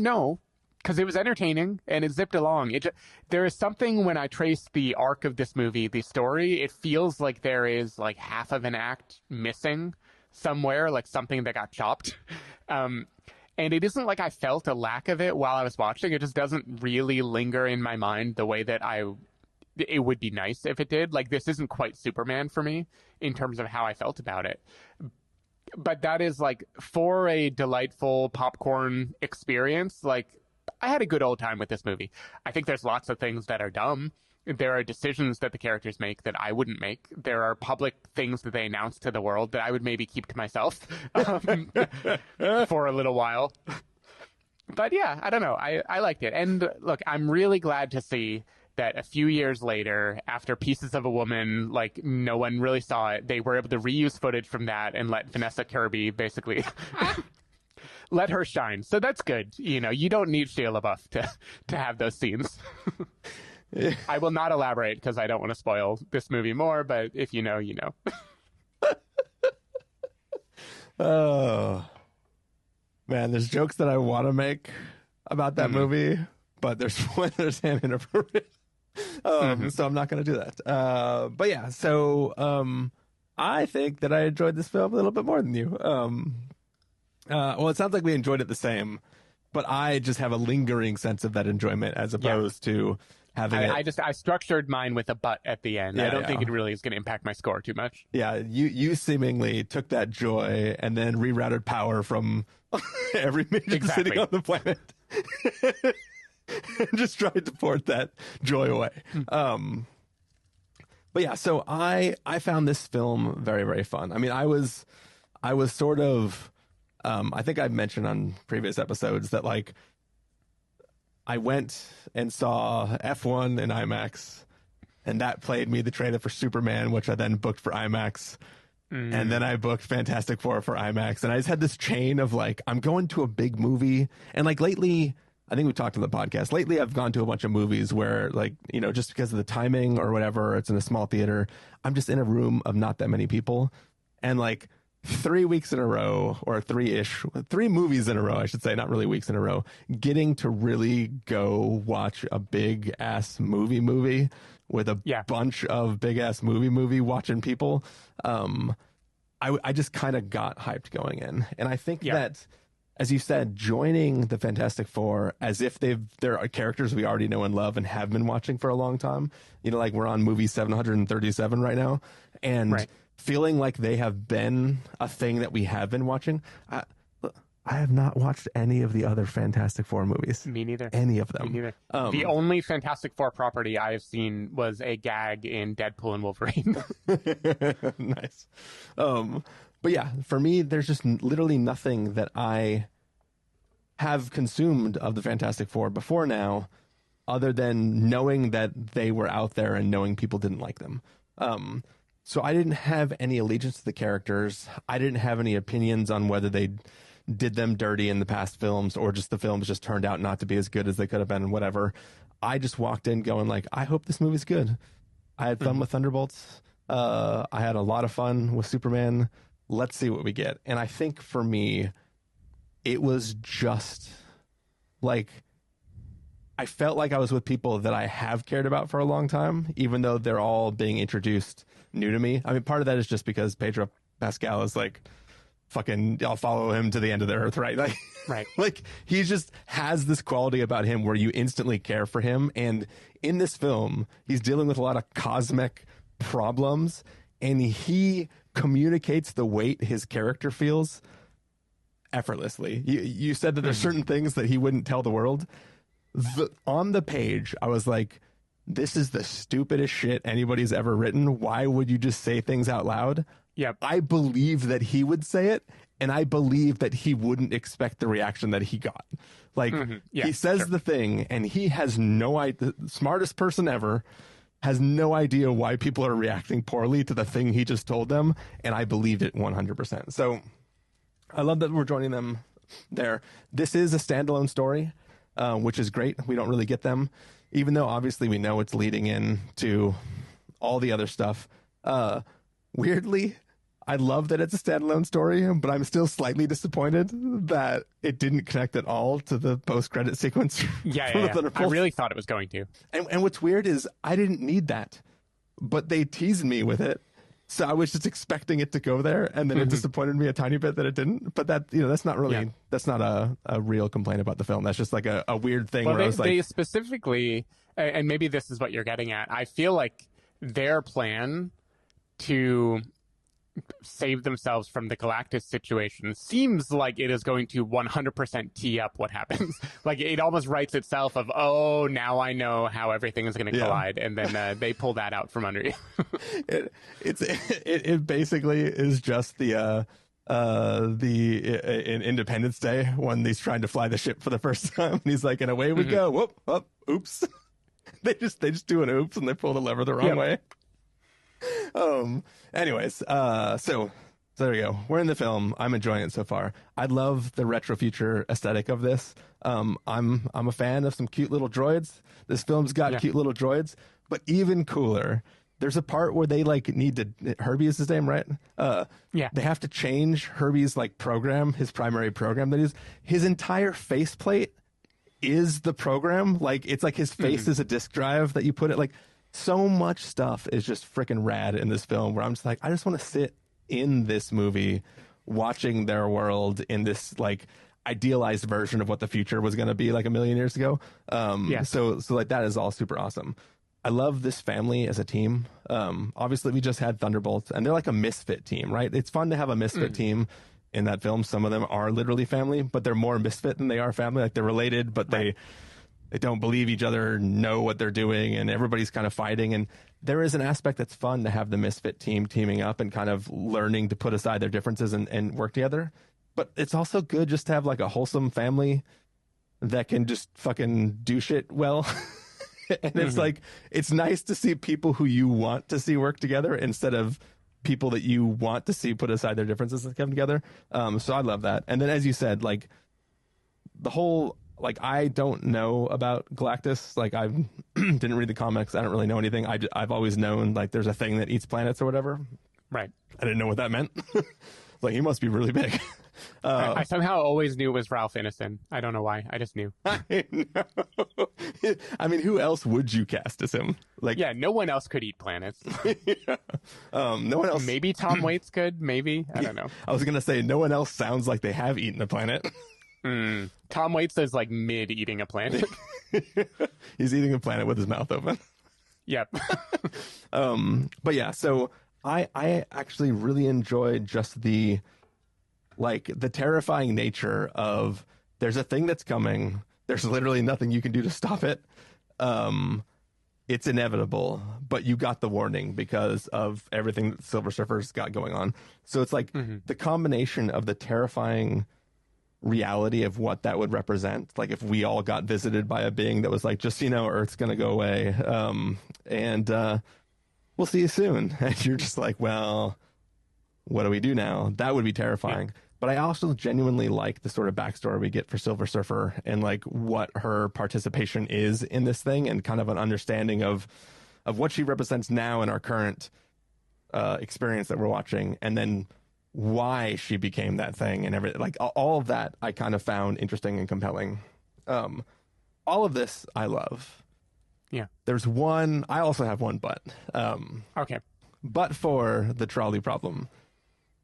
know, because it was entertaining and it zipped along. There is something when I trace the arc of this movie, the story, it feels like there is like half of an act missing somewhere, like something that got chopped. And it isn't like I felt a lack of it while I was watching. It just doesn't really linger in my mind the way that it would be nice if it did. Like, this isn't quite Superman for me in terms of how I felt about it. But that is, like, for a delightful popcorn experience, like, I had a good old time with this movie. I think there's lots of things that are dumb. There are decisions that the characters make that I wouldn't make. There are public things that they announce to the world that I would maybe keep to myself for a little while. But yeah, I don't know. I liked it. And look, I'm really glad to see that a few years later, after Pieces of a Woman, like, no one really saw it, they were able to reuse footage from that and let Vanessa Kirby basically let her shine. So that's good. You don't need Shia LaBeouf to have those scenes. I will not elaborate because I don't want to spoil this movie more, but if you know, you know. Oh, man, there's jokes that I want to make about that movie, but there's spoilers and inappropriate. So I'm not going to do that. But yeah, so I think that I enjoyed this film a little bit more than you. Well, it sounds like we enjoyed it the same, but I just have a lingering sense of that enjoyment as opposed to having I structured mine with a but at the end. I don't think it really is going to impact my score too much. Yeah, you seemingly took that joy and then rerouted power from every major city on the planet. And just tried to port that joy away. But yeah, so I found this film very, very fun. I mean, I was sort of, I think I've mentioned on previous episodes that, like, I went and saw F1 in IMAX, and that played me the trailer for Superman, which I then booked for IMAX. And then I booked Fantastic Four for IMAX. And I just had this chain of, like, I'm going to a big movie. And, like, lately, I think we talked on the podcast, lately I've gone to a bunch of movies where, like, just because of the timing or whatever, it's in a small theater, I'm just in a room of not that many people. And, like, 3 weeks in a row, or three movies in a row, I should say, not really weeks in a row, getting to really go watch a big ass movie with a bunch of big ass movie watching people. I just kind of got hyped going in. And I think that, as you said, joining the Fantastic Four as if there are characters we already know and love and have been watching for a long time, like we're on movie 737 right now. And feeling like they have been a thing that we have been watching. I have not watched any of the other Fantastic Four movies. Me neither. Any of them. Me neither. The only Fantastic Four property I have seen was a gag in Deadpool and Wolverine. Nice. But yeah, for me, there's just literally nothing that I have consumed of the Fantastic Four before now, other than knowing that they were out there and knowing people didn't like them. So I didn't have any allegiance to the characters. I didn't have any opinions on whether they did them dirty in the past films or just the films just turned out not to be as good as they could have been and whatever. I just walked in going like, I hope this movie's good. I had fun with Thunderbolts. I had a lot of fun with Superman. Let's see what we get. And I think for me, it was just like, I felt like I was with people that I have cared about for a long time, even though they're all being introduced new to me. I mean, part of that is just because Pedro Pascal is like, fucking, I'll follow him to the end of the earth, right? Like, right. Like, he just has this quality about him where you instantly care for him. And in this film, he's dealing with a lot of cosmic problems, and he communicates the weight his character feels effortlessly. You said that there's certain things that he wouldn't tell the world. On the page, I was like, this is the stupidest shit anybody's ever written. Why would you just say things out loud? Yep. I believe that he would say it, and I believe that he wouldn't expect the reaction that he got. Like, he says the thing, and he has no idea. The smartest person ever has no idea why people are reacting poorly to the thing he just told them, and I believed it 100%. So I love that we're joining them there. This is a standalone story, which is great. We don't really get them, even though obviously we know it's leading in to all the other stuff. Weirdly, I love that it's a standalone story, but I'm still slightly disappointed that it didn't connect at all to the post-credit sequence. Yeah. I really thought it was going to. And what's weird is I didn't need that, but they teased me with it. So I was just expecting it to go there, and then it disappointed me a tiny bit that it didn't. But that, that's not really, that's not a real complaint about the film. That's just like a weird thing where I was like, they specifically, and maybe this is what you're getting at, I feel like their plan to save themselves from the Galactus situation seems like it is going to 100% tee up what happens. Like, it almost writes itself of, oh, now I know how everything is going to collide, and then they pull that out from under you. It basically is just the in Independence Day when he's trying to fly the ship for the first time, and he's like, and away we go. Whoop, oops. they just do an oops, and they pull the lever the wrong way. Anyways, so there we go. We're in the film. I'm enjoying it so far. I love the retro future aesthetic of this. I'm a fan of some cute little droids. This film's got cute little droids, but even cooler, there's a part where they like need to, Herbie is his name, right? They have to change Herbie's like program, his primary program that is, his entire faceplate is the program. Like, it's like his face is a disk drive that you put it, like, so much stuff is just freaking rad in this film where I'm just like, I just want to sit in this movie watching their world in this like idealized version of what the future was going to be like a million years ago. So like that is all super awesome. I love this family as a team. Obviously we just had Thunderbolts, and they're like a misfit team, right? It's fun to have a misfit team in that film. Some of them are literally family, but they're more misfit than they are family. Like, they're related, but they don't believe each other, know what they're doing, and everybody's kind of fighting. And there is an aspect that's fun to have the misfit team teaming up and kind of learning to put aside their differences and work together. But it's also good just to have like a wholesome family that can just fucking do shit well. And it's like, it's nice to see people who you want to see work together instead of people that you want to see put aside their differences and come together. So I love that. And then, as you said, like, the whole, like, I don't know about Galactus. Like, I didn't read the comics. I don't really know anything. I've always known, like, there's a thing that eats planets or whatever. Right. I didn't know what that meant. Like, he must be really big. I somehow always knew it was Ralph Ineson. I don't know why. I just knew. I know. I mean, who else would you cast as him? Like, yeah, no one else could eat planets. No one else. Maybe Tom Waits could. Maybe. I don't know. I was gonna say, no one else sounds like they have eaten a planet. Tom Waits is like mid eating a planet. He's eating a planet with his mouth open. Yep. But yeah, so I actually really enjoyed just the terrifying nature of, there's a thing that's coming. There's literally nothing you can do to stop it. It's inevitable, but you got the warning because of everything that Silver Surfer's got going on. So it's like the combination of the terrifying reality of what that would represent. Like, if we all got visited by a being that was like, just, Earth's going to go away. And we'll see you soon. And you're just like, well, what do we do now? That would be terrifying. Yeah. But I also genuinely like the sort of backstory we get for Silver Surfer and like what her participation is in this thing, and kind of an understanding of what she represents now in our current experience that we're watching. And then why she became that thing and everything. Like all of that I kind of found interesting and compelling. All of this I love. Yeah. There's one, I also have one but. Okay. But for the trolley problem.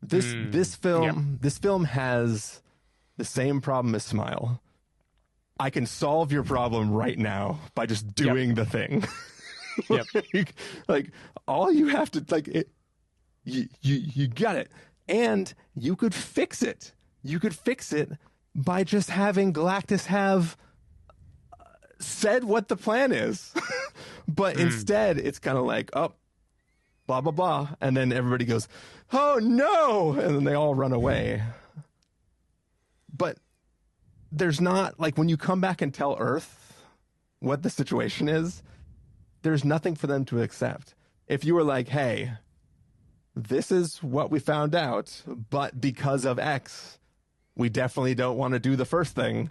This film has the same problem as Smile. I can solve your problem right now by just doing the thing. like all you have to you got it. And you could fix it. You could fix it by just having Galactus have said what the plan is. But instead, it's kind of like, oh, blah, blah, blah. And then everybody goes, oh, no. And then they all run away. But there's not, like, when you come back and tell Earth what the situation is, there's nothing for them to accept. If you were like, hey, this is what we found out, but because of X, we definitely don't want to do the first thing.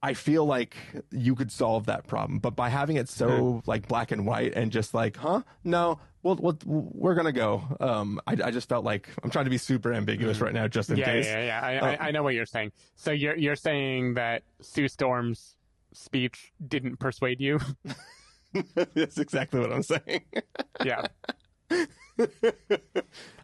I feel like you could solve that problem, but by having it so like black and white and just like, no, we're gonna go. I just felt like I'm trying to be super ambiguous right now, just in case. I know what you're saying. So you're saying that Sue Storm's speech didn't persuade you? That's exactly what I'm saying. Yeah.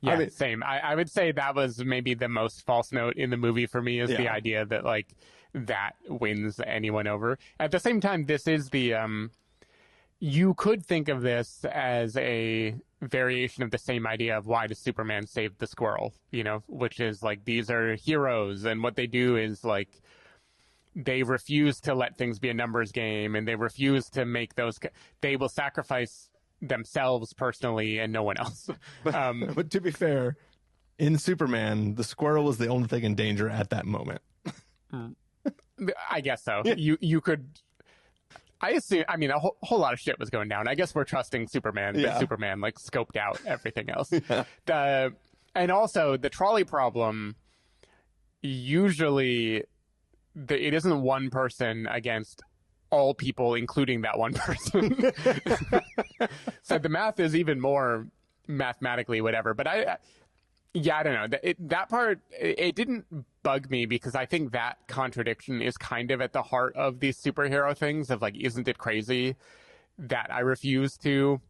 Yeah, I mean, same. I would say that was maybe the most false note in the movie for me, is the idea that like that wins anyone over. At the same time, this is the you could think of this as a variation of the same idea of why does Superman save the squirrel, you know, which is like these are heroes, and what they do is like they refuse to let things be a numbers game, and they refuse to make those, they will sacrifice themselves personally and no one else. But to be fair, in Superman, the squirrel was the only thing in danger at that moment. I guess so. You could, I assume, I mean, a whole lot of shit was going down. I guess we're trusting Superman, that Superman like scoped out everything else. And also the trolley problem, usually it isn't one person against all people, including that one person. So the math is even more mathematically whatever. But I don't know. That part, it didn't bug me, because I think that contradiction is kind of at the heart of these superhero things of like, isn't it crazy that I refuse to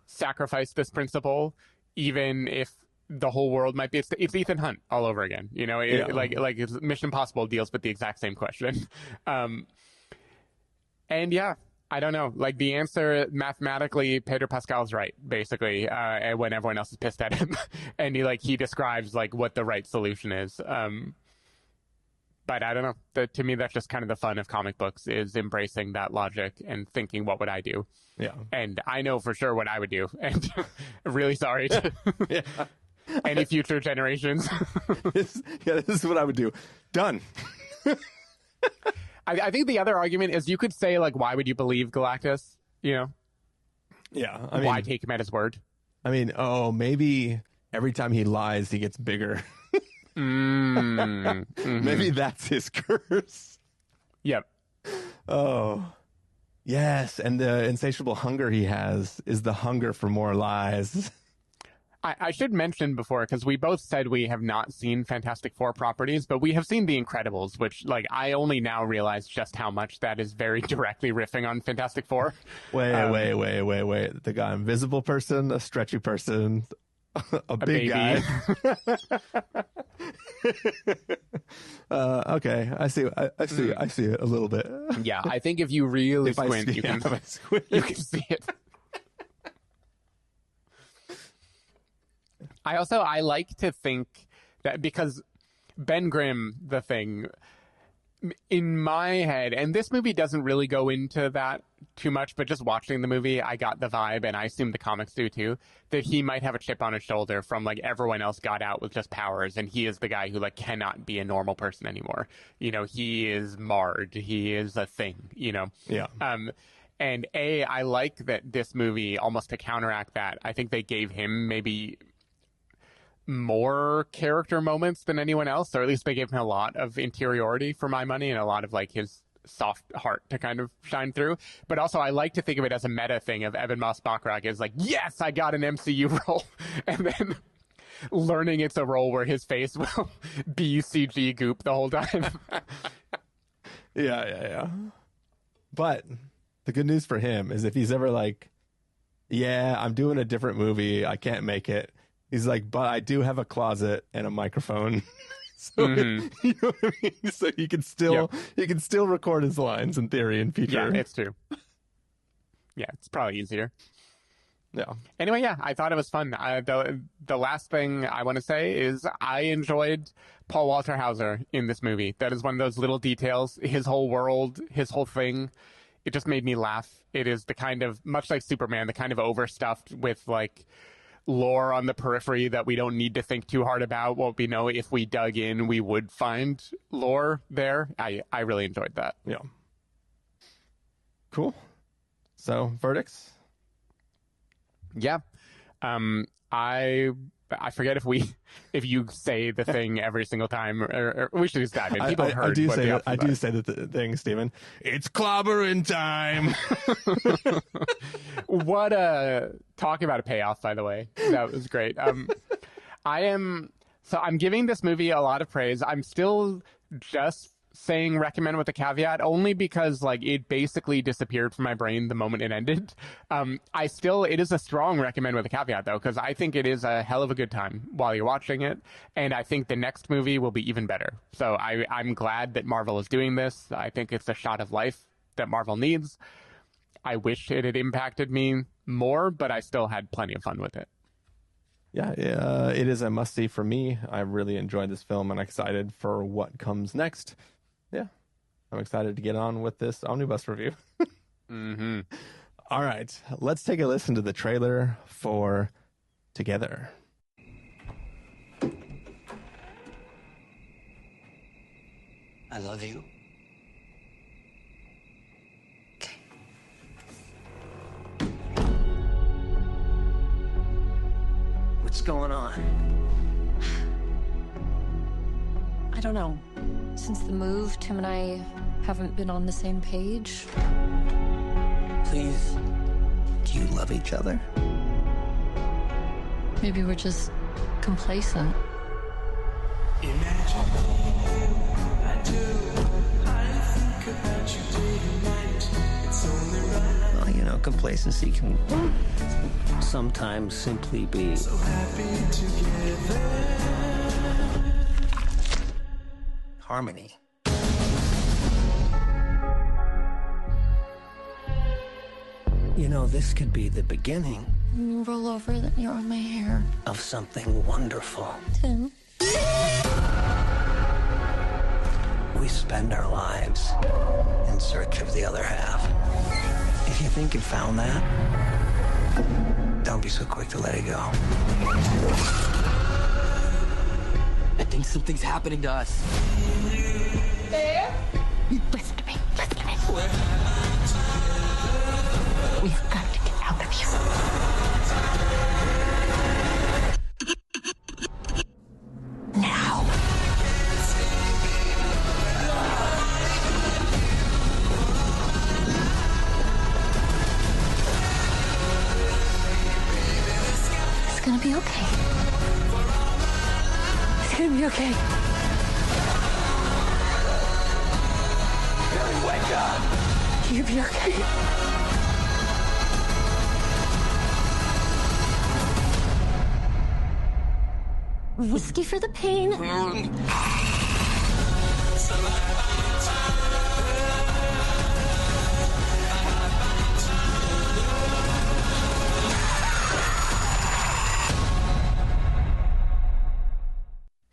sacrifice this principle, even if the whole world might be, it's Ethan Hunt all over again, you know, like Mission Impossible deals with the exact same question. And yeah, I don't know, like the answer mathematically, Pedro Pascal's right, basically, when everyone else is pissed at him. And he describes like what the right solution is. But I don't know, to me, that's just kind of the fun of comic books, is embracing that logic and thinking, what would I do? Yeah. And I know for sure what I would do. And really sorry to any future generations. This is what I would do. Done. I think the other argument is you could say, like, why would you believe Galactus? You know? Yeah. I mean, why take him at his word? I mean, maybe every time he lies, he gets bigger. Maybe that's his curse. Yep. Oh, yes. And the insatiable hunger he has is the hunger for more lies. I should mention before, because we both said we have not seen Fantastic Four properties, but we have seen The Incredibles, which, like, I only now realize just how much that is very directly riffing on Fantastic Four. Wait. They got invisible person, a stretchy person, a big guy. Okay, I see it a little bit. Yeah, I think if you really squint, you can see it. I like to think that, because Ben Grimm, the Thing, in my head, and this movie doesn't really go into that too much, but just watching the movie, I got the vibe, and I assume the comics do too, that he might have a chip on his shoulder from, like, everyone else got out with just powers, and he is the guy who, like, cannot be a normal person anymore. You know, he is marred. He is a thing, you know? Yeah. And I like that this movie, almost to counteract that, I think they gave him maybe more character moments than anyone else, or at least they gave him a lot of interiority for my money, and a lot of like his soft heart to kind of shine through. But also I like to think of it as a meta thing of Evan Moss Bachrach is like, yes, I got an MCU role. And then learning it's a role where his face will be CG goop the whole time. Yeah. But the good news for him is if he's ever like, yeah, I'm doing a different movie, I can't make it. He's like, but I do have a closet and a microphone. So you know what I mean? So he can still record his lines in theory in future. Yeah, it's true. Yeah, it's probably easier. Yeah. Anyway, yeah, I thought it was fun. The last thing I want to say is I enjoyed Paul Walter Hauser in this movie. That is one of those little details. His whole world, his whole thing, it just made me laugh. It is the kind of, much like Superman, the kind of overstuffed with like lore on the periphery that we don't need to think too hard about. What we know, if we dug in, we would find lore there. I really enjoyed that. Yeah. Cool. So, verdicts? Yeah. I forget if you say the thing every single time, or we should just dive in. People have heard I do what say the I do say the thing, Stephen. It's clobbering time. What talk about a payoff, by the way. That was great. I'm giving this movie a lot of praise. I'm still just saying recommend with a caveat only because like it basically disappeared from my brain the moment it ended. It is a strong recommend with a caveat though, because I think it is a hell of a good time while you're watching it, and I think the next movie will be even better. So I'm glad that Marvel is doing this. I think it's a shot of life that Marvel needs. I wish it had impacted me more, but I still had plenty of fun with it. Yeah, it is a must-see for me. I really enjoyed this film and I'm excited for what comes next. Yeah, I'm excited to get on with this Omnibus review. Mm-hmm. All right, let's take a listen to the trailer for Together. I love you. What's going on? I don't know. Since the move, Tim and I haven't been on the same page. Please, do you love each other? Maybe we're just complacent. Well, you know, complacency can sometimes simply be harmony. You know, this could be the beginning. When you roll over, then you're on my hair. Of something wonderful. Tim. We spend our lives in search of the other half. If you think you found that, don't be so quick to let it go. I think something's happening to us. There? Listen to me. Listen to me. We've got to get out of here. Now. It's gonna be okay. It's gonna be okay. Billy, wake up! You'll be okay. Whiskey for the pain.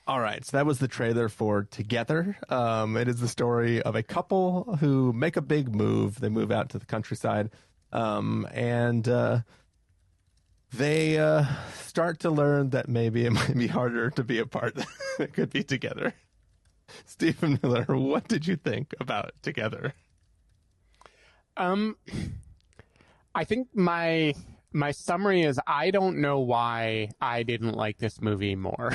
All right, so that was the trailer for Together. It is the story of a couple who make a big move. They move out to the countryside, and they start to learn that maybe it might be harder to be apart than it could be together. Stephen Miller, what did you think about Together? I think my summary is I don't know why I didn't like this movie more.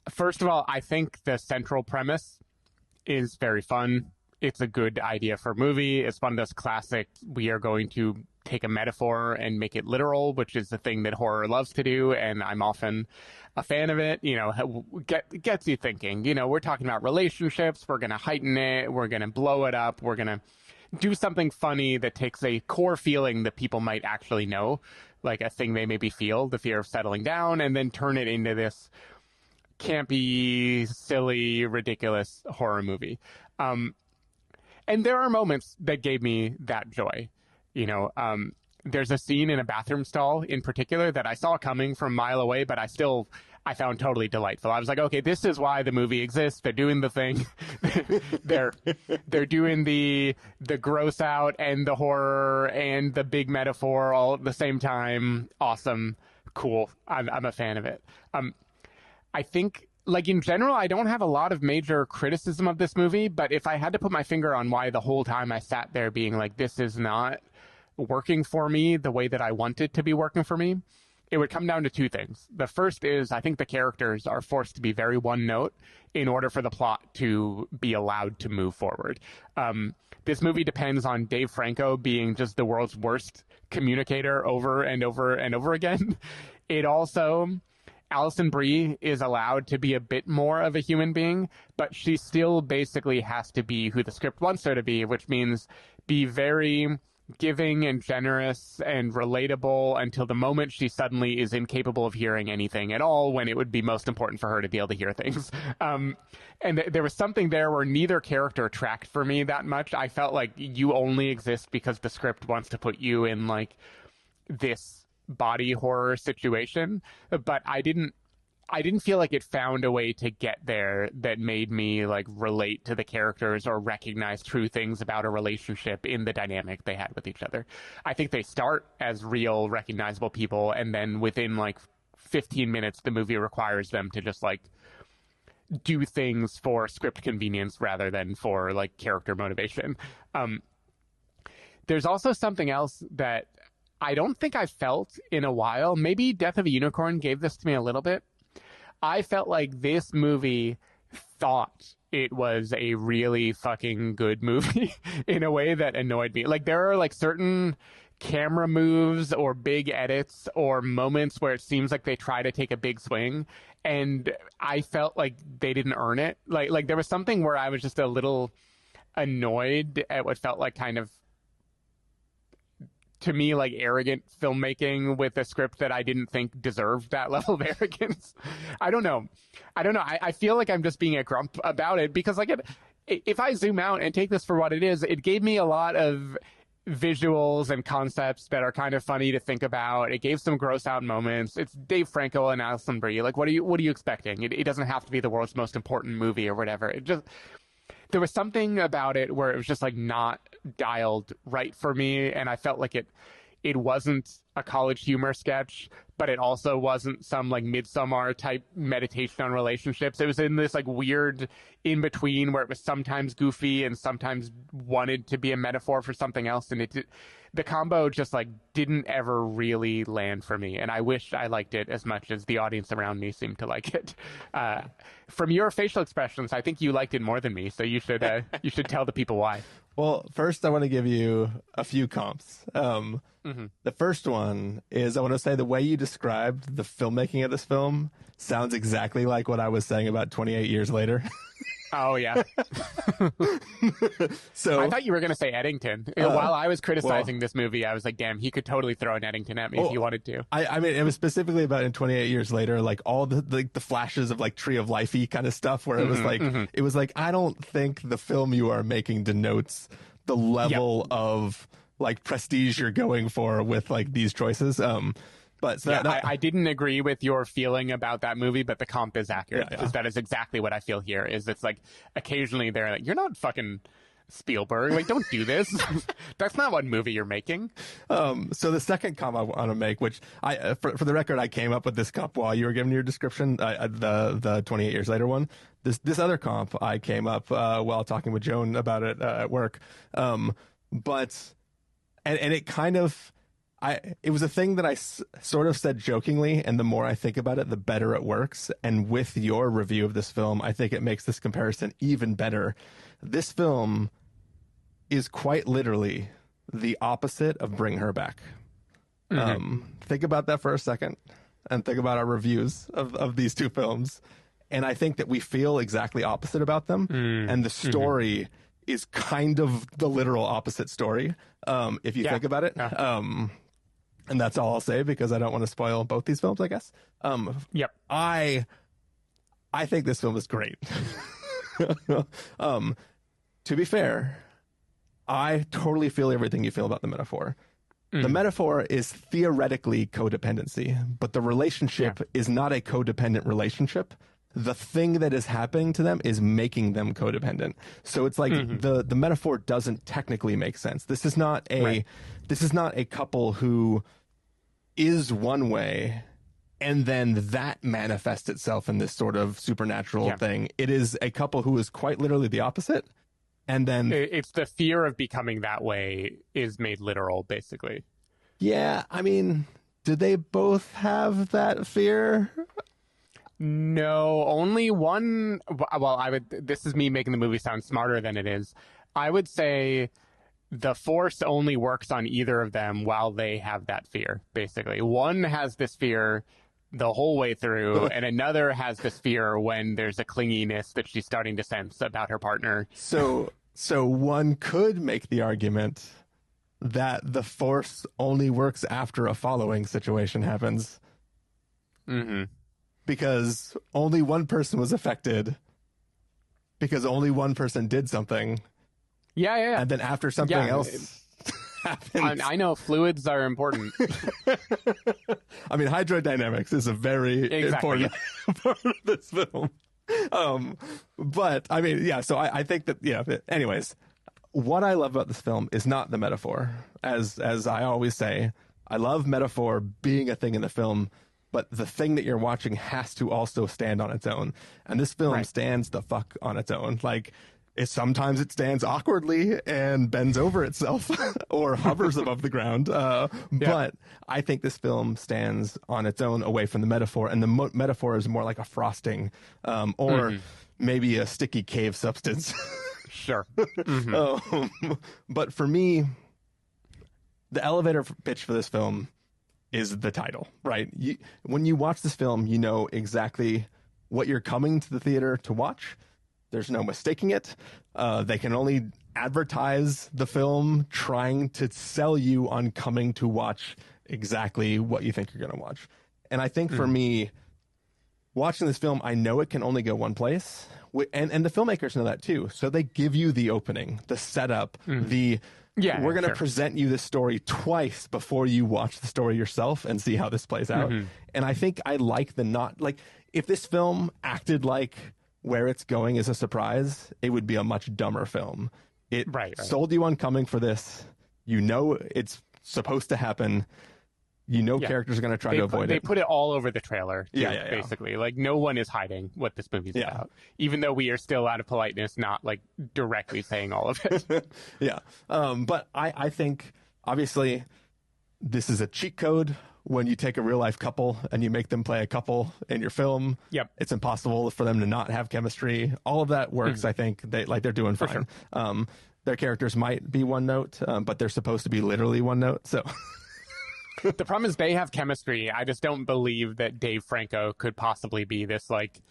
First of all, I think the central premise is very fun. It's a good idea for a movie. It's one of those classic, we are going to take a metaphor and make it literal, which is the thing that horror loves to do, and I'm often a fan of it. Gets you thinking. We're talking about relationships, we're going to heighten it, we're going to blow it up, we're going to do something funny that takes a core feeling that people might actually know, like a thing they maybe feel, the fear of settling down, and then turn it into this campy, silly, ridiculous horror movie. And there are moments that gave me that joy. There's a scene in a bathroom stall in particular that I saw coming from a mile away, but I found totally delightful. I was like, okay, this is why the movie exists. They're doing the thing. they're doing the gross out and the horror and the big metaphor all at the same time. Awesome. Cool. I'm a fan of it. I think, in general, I don't have a lot of major criticism of this movie, but if I had to put my finger on why the whole time I sat there being like, this is not working for me the way that I want it to be working for me, it would come down to two things. The first is I think the characters are forced to be very one note in order for the plot to be allowed to move forward. This movie depends on Dave Franco being just the world's worst communicator over and over and over again. It also, Alison Brie is allowed to be a bit more of a human being, but she still basically has to be who the script wants her to be, which means be very giving and generous and relatable until the moment she suddenly is incapable of hearing anything at all, when it would be most important for her to be able to hear things. And there was something there where neither character tracked for me that much. I felt like you only exist because the script wants to put you in this body horror situation, but I didn't feel like it found a way to get there that made me relate to the characters or recognize true things about a relationship in the dynamic they had with each other. I think they start as real, recognizable people, and then within 15 minutes, the movie requires them to just do things for script convenience rather than for character motivation. There's also something else that I don't think I've felt in a while. Maybe Death of a Unicorn gave this to me a little bit. I felt like this movie thought it was a really fucking good movie in a way that annoyed me. There are certain camera moves or big edits or moments where it seems like they try to take a big swing, and I felt like they didn't earn it. There was something where I was just a little annoyed at what felt like kind of, to me, arrogant filmmaking with a script that I didn't think deserved that level of arrogance. I don't know. I feel like I'm just being a grump about it because if I zoom out and take this for what it is, it gave me a lot of visuals and concepts that are kind of funny to think about. It gave some gross out moments. It's Dave Franco and Alison Brie. What are you expecting? It doesn't have to be the world's most important movie or whatever. There was something about it where it was just not dialed right for me, and I felt like it wasn't a College Humor sketch, but it also wasn't some Midsommar type meditation on relationships. It was in this weird in between where it was sometimes goofy and sometimes wanted to be a metaphor for something else, and the combo just didn't ever really land for me, and I wish I liked it as much as the audience around me seemed to like it. From your facial expressions, I think you liked it more than me, so you should tell the people why. Well, first I want to give you a few comps. The first one is I want to say the way you described the filmmaking of this film sounds exactly like what I was saying about 28 Years Later. Oh, yeah. So I thought you were going to say Eddington. While I was criticizing this movie, I was like, damn, he could totally throw an Eddington at me if he wanted to. I mean, it was specifically about in 28 Years Later, all the flashes of Tree of Life-y kind of stuff where it was it was I don't think the film you are making denotes the level of prestige you're going for with these choices. But so I didn't agree with your feeling about that movie, but the comp is accurate. Yeah. Because that is exactly what I feel here. Is it's occasionally they're you're not fucking Spielberg. Don't do this. That's not what movie you're making. So the second comp I want to make, which for the record, I came up with this comp while you were giving your description, the 28 Years Later one. This other comp I came up while talking with Joan about it at work. But it kind of. It was a thing that I sort of said jokingly, and the more I think about it, the better it works. And with your review of this film, I think it makes this comparison even better. This film is quite literally the opposite of Bring Her Back. Think about that for a second, and think about our reviews of these two films. And I think that we feel exactly opposite about them. And the story is kind of the literal opposite story, if you think about it. And that's all I'll say, because I don't want to spoil both these films, I guess. I think this film is great. To be fair, I totally feel everything you feel about the metaphor. The metaphor is theoretically codependency, but the relationship is not a codependent relationship. The thing that is happening to them is making them codependent. So it's like the metaphor doesn't technically make sense. This is not a couple who is one way and then that manifests itself in this sort of supernatural thing. It is a couple who is quite literally the opposite. And then it's the fear of becoming that way is made literal, basically. Yeah, I mean, did they both have that fear? No, only one. Well, this is me making the movie sound smarter than it is. I would say the Force only works on either of them while they have that fear, basically. One has this fear the whole way through, and another has this fear when there's a clinginess that she's starting to sense about her partner. So one could make the argument that the Force only works after a following situation happens. Because only one person was affected, because only one person did something. Yeah. And then after something else happens. I know fluids are important. I mean, hydrodynamics is a very important part of this film. But I mean, yeah, so I think that, anyways, what I love about this film is not the metaphor. As I always say, I love metaphor being a thing in the film, but the thing that you're watching has to also stand on its own. And this film stands the fuck on its own. Like, sometimes it stands awkwardly and bends over itself or hovers above the ground. But I think this film stands on its own away from the metaphor. And the metaphor is more like a frosting or maybe a sticky cave substance. Sure. But for me, the elevator pitch for this film is the title, right? When you watch this film, you know exactly what you're coming to the theater to watch. There's no mistaking it. They can only advertise the film trying to sell you on coming to watch exactly what you think you're going to watch. And I think for me, watching this film, I know it can only go one place. And the filmmakers know that too. So they give you the opening, the setup, we're going to present you this story twice before you watch the story yourself and see how this plays out. And I think I like if this film acted like where it's going is a surprise, it would be a much dumber film. It sold you on coming for this. You know it's supposed to happen. You know characters are going to try to avoid it. They put it all over the trailer, too, basically. Like, no one is hiding what this movie's about. Even though we are still, out of politeness, not, like, directly saying all of it. But I think, obviously, this is a cheat code. When you take a real-life couple and you make them play a couple in your film, it's impossible for them to not have chemistry. All of that works, I think. They're doing fine. Sure. Their characters might be one note, but they're supposed to be literally one note, so... The problem is they have chemistry. I just don't believe that Dave Franco could possibly be this, like,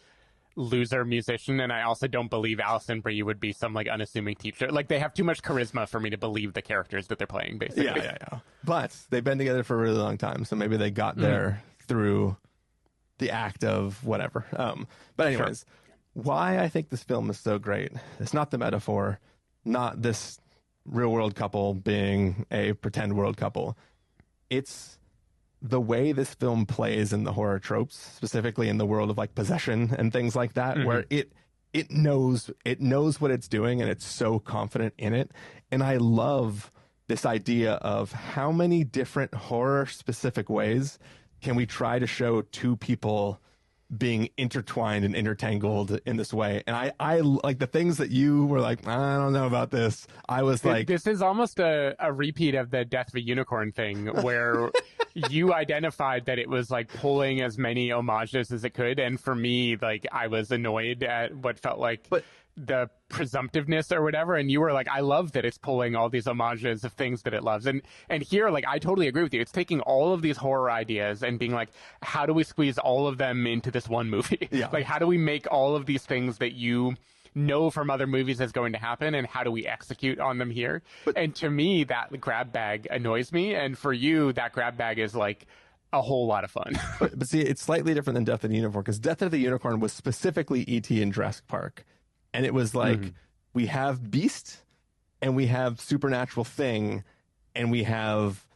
loser musician, and I also don't believe Alison Brie would be some, like, unassuming teacher. Like, they have too much charisma for me to believe the characters that they're playing, basically. Yeah. But they've been together for a really long time, so maybe they got there through the act of whatever. But anyways, why I think this film is so great, it's not the metaphor, not this real-world couple being a pretend world couple. It's the way this film plays in the horror tropes, specifically in the world of like possession and things like that, where it knows what it's doing and it's so confident in it. And I love this idea of how many different horror specific ways can we try to show two people being intertwined and intertangled in this way. And I like the things that you were like, I don't know about this. I was like, this is almost a repeat of the Death of a Unicorn thing where you identified that it was like pulling as many homages as it could. And for me, like, I was annoyed at what felt like the presumptiveness or whatever, and you were like, I love that it's pulling all these homages of things that it loves. And here, like, I totally agree with you. It's taking all of these horror ideas and being like, how do we squeeze all of them into this one movie? Yeah. Like, how do we make all of these things that you know from other movies is going to happen, and how do we execute on them here? And to me, that grab bag annoys me, and for you, that grab bag is like a whole lot of fun. but see, it's slightly different than Death of the Unicorn, because Death of the Unicorn was specifically E.T. in Jurassic Park. And it was like, we have Beast, and we have Supernatural Thing, and we have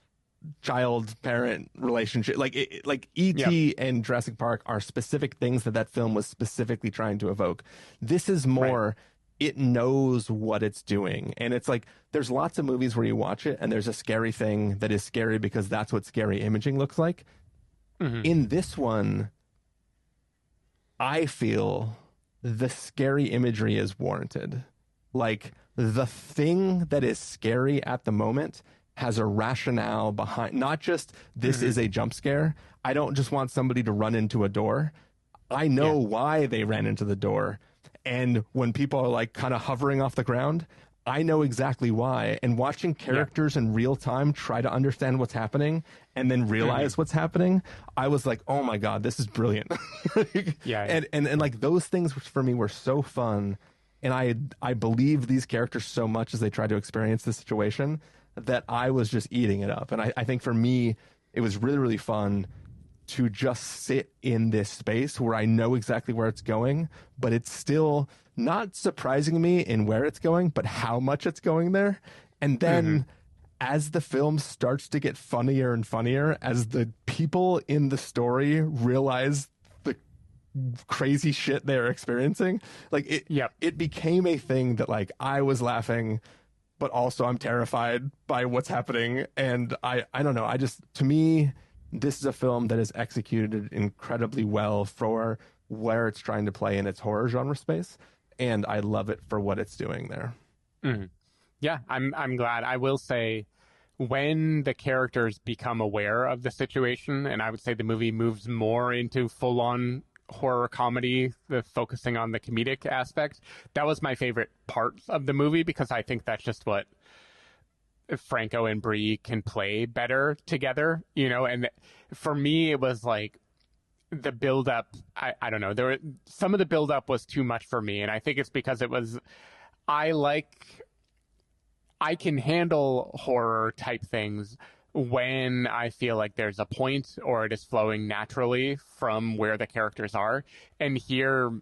child-parent relationship. Like E.T. and Jurassic Park are specific things that film was specifically trying to evoke. This is more, it knows what it's doing. And it's like, there's lots of movies where you watch it, and there's a scary thing that is scary because that's what scary imaging looks like. In this one, I feel the scary imagery is warranted. Like, the thing that is scary at the moment has a rationale behind, not just this is a jump scare. I don't just want somebody to run into a door. I know why they ran into the door. And when people are like kind of hovering off the ground, I know exactly why. And watching characters in real time try to understand what's happening and then realize what's happening, I was like, oh my God, this is brilliant. And like, those things for me were so fun. And I believe these characters so much as they try to experience the situation that I was just eating it up. And I think for me, it was really, really fun to just sit in this space where I know exactly where it's going, but it's still not surprising me in where it's going, but how much it's going there. And then as the film starts to get funnier and funnier, as the people in the story realize the crazy shit they're experiencing, like it became a thing that like I was laughing, but also I'm terrified by what's happening. And I don't know. To me, this is a film that is executed incredibly well for where it's trying to play in its horror genre space. And I love it for what it's doing there. Yeah, I'm glad. I will say, when the characters become aware of the situation, and I would say the movie moves more into full-on horror comedy, focusing on the comedic aspect, that was my favorite part of the movie, because I think that's just what Franco and Brie can play better together, you know. And for me, it was like the build up, I don't know, some of the build up was too much for me, and I think it's because it was, I can handle horror type things when I feel like there's a point or it is flowing naturally from where the characters are. And here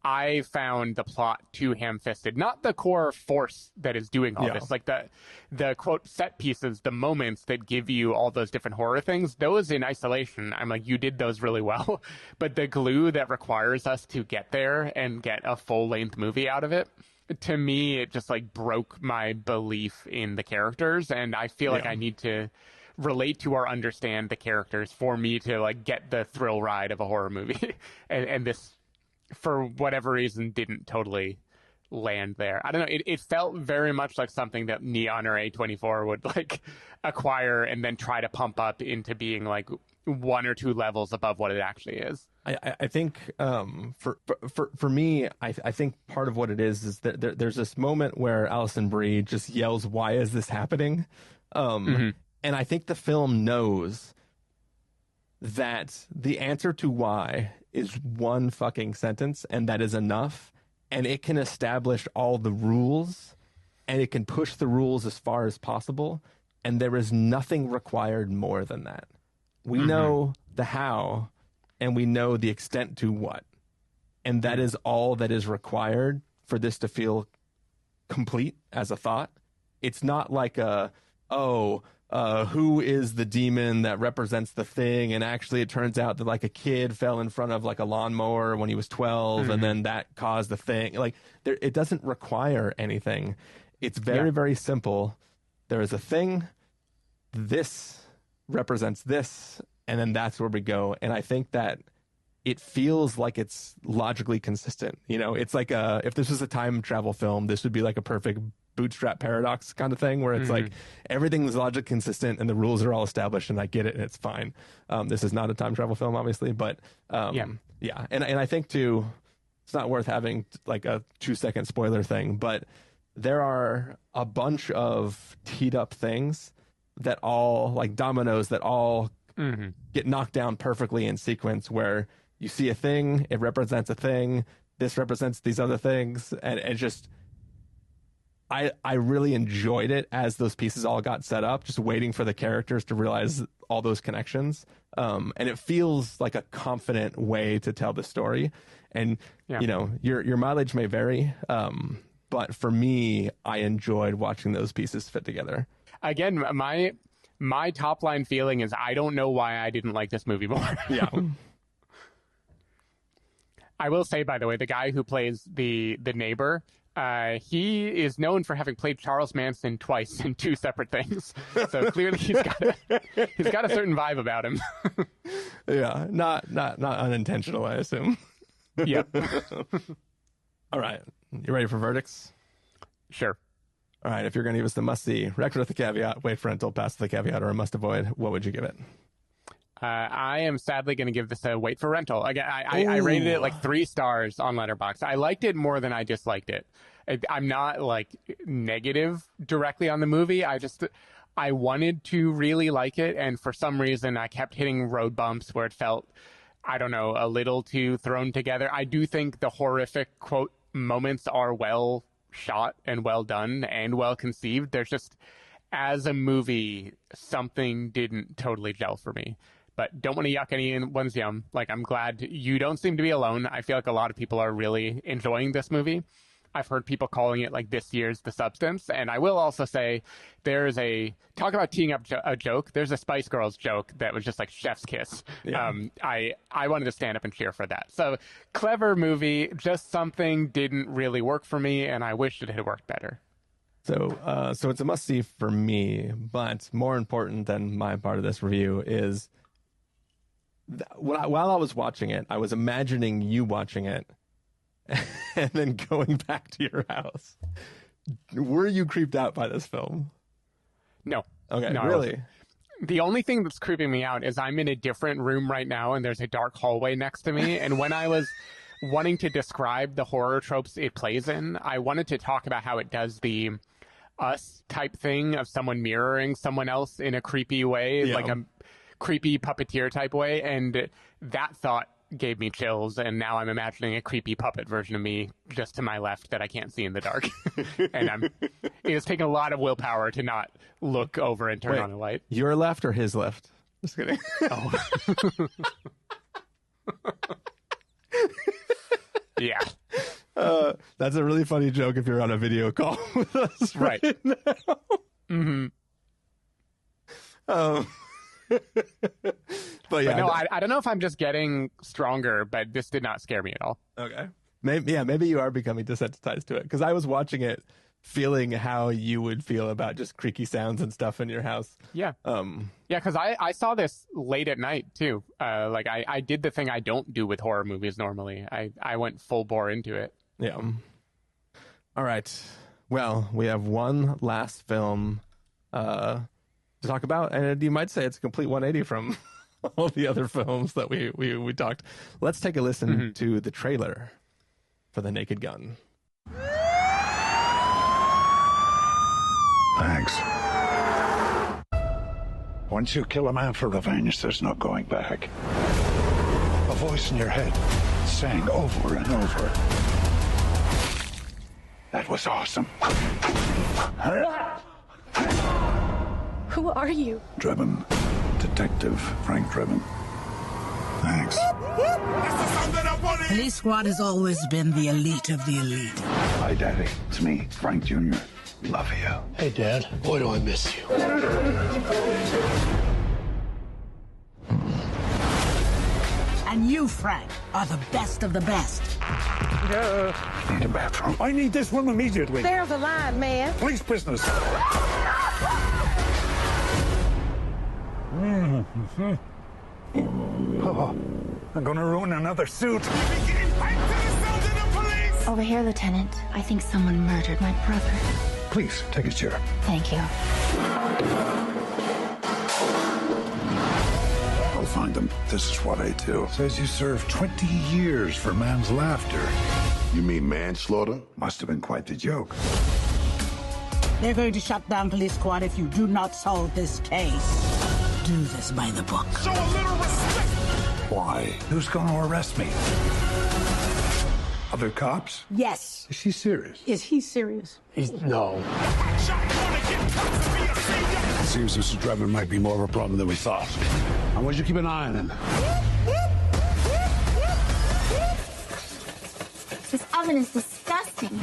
I found the plot too ham-fisted. Not the core force that is doing all this. Like the quote set pieces, the moments that give you all those different horror things, those in isolation, I'm like, you did those really well. But the glue that requires us to get there and get a full-length movie out of it, to me, it just like broke my belief in the characters. And I feel like I need to relate to or understand the characters for me to like get the thrill ride of a horror movie. and this, for whatever reason, didn't totally land there. I don't know. It felt very much like something that Neon or A24 would like acquire and then try to pump up into being like one or two levels above what it actually is. I think for me, I think part of what it is that there's this moment where Alison Brie just yells, "Why is this happening?" And I think the film knows that the answer to why is one fucking sentence, and that is enough. And it can establish all the rules, and it can push the rules as far as possible. And there is nothing required more than that. We know the how, and we know the extent to what. And that is all that is required for this to feel complete as a thought. It's not like who is the demon that represents the thing? And actually it turns out that like a kid fell in front of like a lawnmower when he was 12 and then that caused the thing. Like it doesn't require anything. It's very, very simple. There is a thing. This represents this. And then that's where we go. And I think that it feels like it's logically consistent. You know, it's like if this was a time travel film, this would be like a perfect bootstrap paradox kind of thing where it's like everything is logically consistent and the rules are all established and I get it and it's fine. This is not a time travel film, obviously, but and I think too, it's not worth having like a 2-second spoiler thing, but there are a bunch of teed up things that all, like dominoes, that all get knocked down perfectly in sequence, where you see a thing, it represents a thing, this represents these other things, and it just, I really enjoyed it as those pieces all got set up, just waiting for the characters to realize all those connections. And it feels like a confident way to tell the story. And, you know, your mileage may vary, but for me, I enjoyed watching those pieces fit together. Again, my top line feeling is I don't know why I didn't like this movie more. Yeah. I will say, by the way, the guy who plays the neighbor, he is known for having played Charles Manson twice in 2 separate things. So clearly he's got a certain vibe about him. Yeah, not unintentional, I assume. Yep. All right. You ready for verdicts? Sure. All right. If you're going to give us the must-see, recommend with the caveat, wait for rental, pass the caveat, or a must-avoid, what would you give it? I am sadly going to give this a wait for rental. Again, I rated it like 3 stars on Letterboxd. I liked it more than I disliked it. I'm not like negative directly on the movie. I wanted to really like it, and for some reason I kept hitting road bumps where it felt, I don't know, a little too thrown together. I do think the horrific quote moments are well shot and well done and well conceived. There's just, as a movie, something didn't totally gel for me. But don't want to yuck anyone's yum. Like, I'm glad you don't seem to be alone. I feel like a lot of people are really enjoying this movie. I've heard people calling it like this year's The Substance. And I will also say there's talk about teeing up a joke. There's a Spice Girls joke that was just like chef's kiss. Yeah. I wanted to stand up and cheer for that. So clever movie, just something didn't really work for me, and I wished it had worked better. So it's a must-see for me, but more important than my part of this review is while I was watching it, I was imagining you watching it and then going back to your house. Were you creeped out by this film? No. Okay, no, really? The only thing that's creeping me out is I'm in a different room right now, and there's a dark hallway next to me. And when I was wanting to describe the horror tropes it plays in, I wanted to talk about how it does the Us type thing of someone mirroring someone else in a creepy way, like a creepy puppeteer type way. And that thought gave me chills, and now I'm imagining a creepy puppet version of me just to my left that I can't see in the dark. And it has taken a lot of willpower to not look over and turn on a light. Your left or his left? Just kidding. Oh. Yeah. That's a really funny joke if you're on a video call with us right now. Mm-hmm. But yeah, no, I don't know if I'm just getting stronger, but this did not scare me at all. Okay. Maybe you are becoming desensitized to it, because I was watching it feeling how you would feel about just creaky sounds and stuff in your house. Yeah. Yeah, because I saw this late at night too. Like I did the thing I don't do with horror movies normally. I went full bore into it. Yeah. All right. Well, we have one last film to talk about, and you might say it's a complete 180 from all the other films that we talked. Let's take a listen to the trailer for The Naked Gun. Thanks. Once you kill a man for revenge, there's no going back. A voice in your head saying over and over, "That was awesome." Who are you? Drebin. Detective Frank Drebin. Thanks. Police Squad has always been the elite of the elite. Hi, Daddy. It's me, Frank Jr. Love you. Hey, Dad. Boy, do I miss you. And you, Frank, are the best of the best. Need a bathroom. I need this room immediately. There's a line, man. Police business. Oh, I'm gonna ruin another suit. Over here, Lieutenant. I think someone murdered my brother. Please, take a chair. Thank you. I'll find them. This is what I do. Says you served 20 years for man's laughter. You mean manslaughter? Must have been quite the joke. They're going to shut down Police Squad if you do not solve this case. Do this by the book. Show a little respect! Why? Who's going to arrest me? Other cops? Yes. Is she serious? Is he serious? No. Seems Mr. Drebin might be more of a problem than we thought. I want you to keep an eye on him. This oven is disgusting.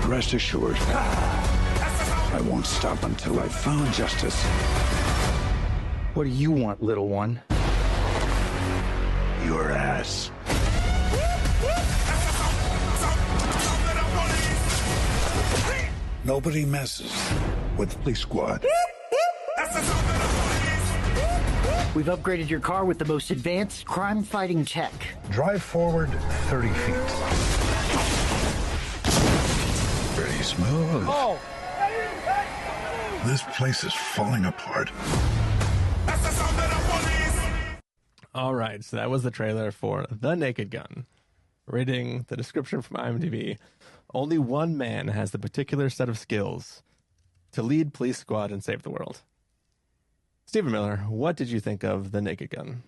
Rest assured, I won't stop until I've found justice. What do you want, little one? Your ass. Nobody messes with Police Squad. We've upgraded your car with the most advanced crime-fighting tech. Drive forward 30 feet. Pretty smooth. Oh! This place is falling apart. All right, so that was the trailer for The Naked Gun. Reading the description from IMDb, only one man has the particular set of skills to lead Police Squad and save the world. Stephen Miller, what did you think of The Naked Gun?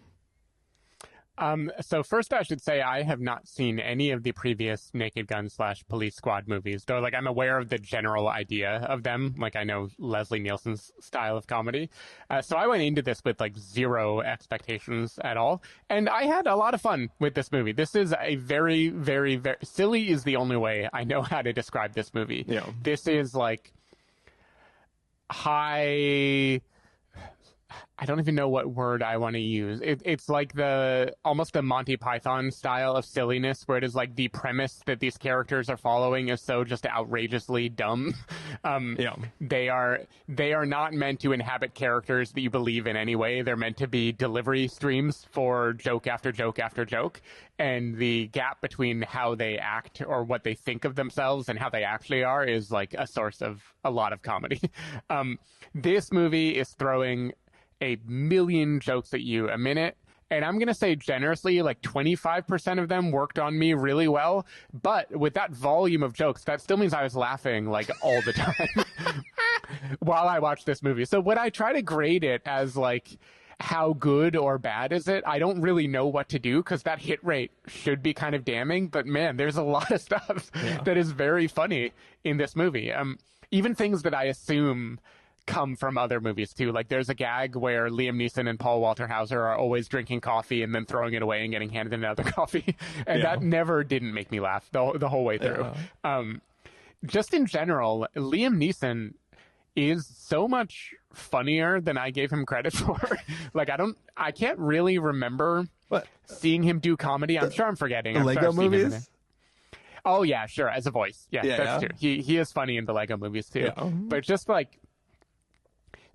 So first I should say I have not seen any of the previous Naked Gun / Police Squad movies, though I'm aware of the general idea of them. I know Leslie Nielsen's style of comedy. So I went into this with zero expectations at all. And I had a lot of fun with this movie. This is a very, very, very silly is the only way I know how to describe this movie. Yeah. This is high... I don't even know what word I want to use. It's almost the Monty Python style of silliness, where it is the premise that these characters are following is so just outrageously dumb. They are not meant to inhabit characters that you believe in anyway. They're meant to be delivery streams for joke after joke after joke. And the gap between how they act or what they think of themselves and how they actually are is a source of a lot of comedy. This movie is throwing a million jokes at you a minute. And I'm going to say generously, 25% of them worked on me really well. But with that volume of jokes, that still means I was laughing all the time while I watched this movie. So when I try to grade it as how good or bad is it, I don't really know what to do, because that hit rate should be kind of damning. But man, there's a lot of stuff that is very funny in this movie. Even things that I assume come from other movies too. There's a gag where Liam Neeson and Paul Walter Hauser are always drinking coffee and then throwing it away and getting handed another coffee. And that never didn't make me laugh the whole way through. Just in general, Liam Neeson is so much funnier than I gave him credit for. I can't really remember seeing him do comedy. I'm sure I'm forgetting. The Lego movies? Oh yeah, sure. As a voice. Yeah, that's true. He is funny in the Lego movies too. Yeah. But just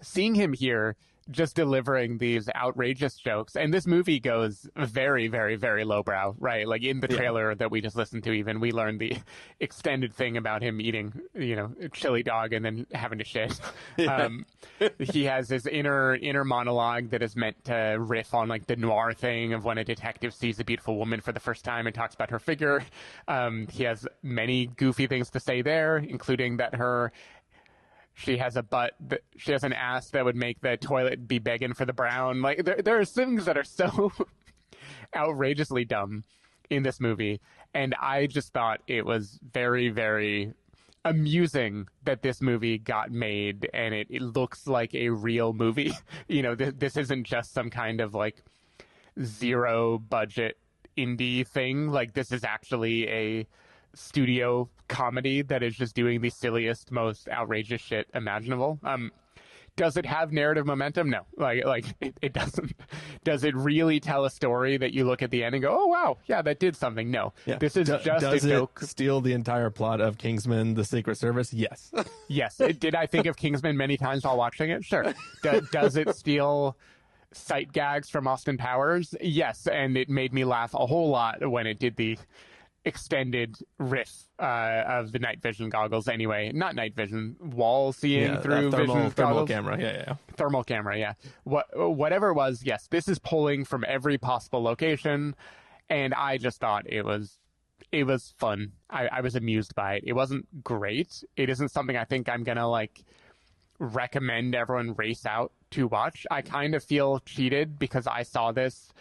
seeing him here just delivering these outrageous jokes, and this movie goes very, very, very lowbrow, right? In the trailer that we just listened to, even we learned the extended thing about him eating, a chili dog and then having to shit. He has this inner monologue that is meant to riff on the noir thing of when a detective sees a beautiful woman for the first time and talks about her figure. He has many goofy things to say there, including that she has she has an ass that would make the toilet be begging for the brown. There are things that are so outrageously dumb in this movie. And I just thought it was very, very amusing that this movie got made and it looks like a real movie. This isn't just some kind of zero budget indie thing. This is actually a studio comedy that is just doing the silliest, most outrageous shit imaginable. Does it have narrative momentum? No. It doesn't. Does it really tell a story that you look at the end and go, oh wow, yeah, that did something? No. Yeah. This is just a joke. Does it steal the entire plot of Kingsman: The Secret Service? Yes. Yes. Did I think of Kingsman many times while watching it? Sure. Does it steal sight gags from Austin Powers? Yes. And it made me laugh a whole lot when it did the extended riff of the night vision goggles anyway. Not night vision, wall seeing through vision thermal goggles. camera. Yeah. Thermal camera, yeah. Whatever it was, yes, this is pulling from every possible location, and I just thought it was fun. I was amused by it. It wasn't great. It isn't something I think I'm gonna like recommend everyone race out to watch. I kind of feel cheated because I saw this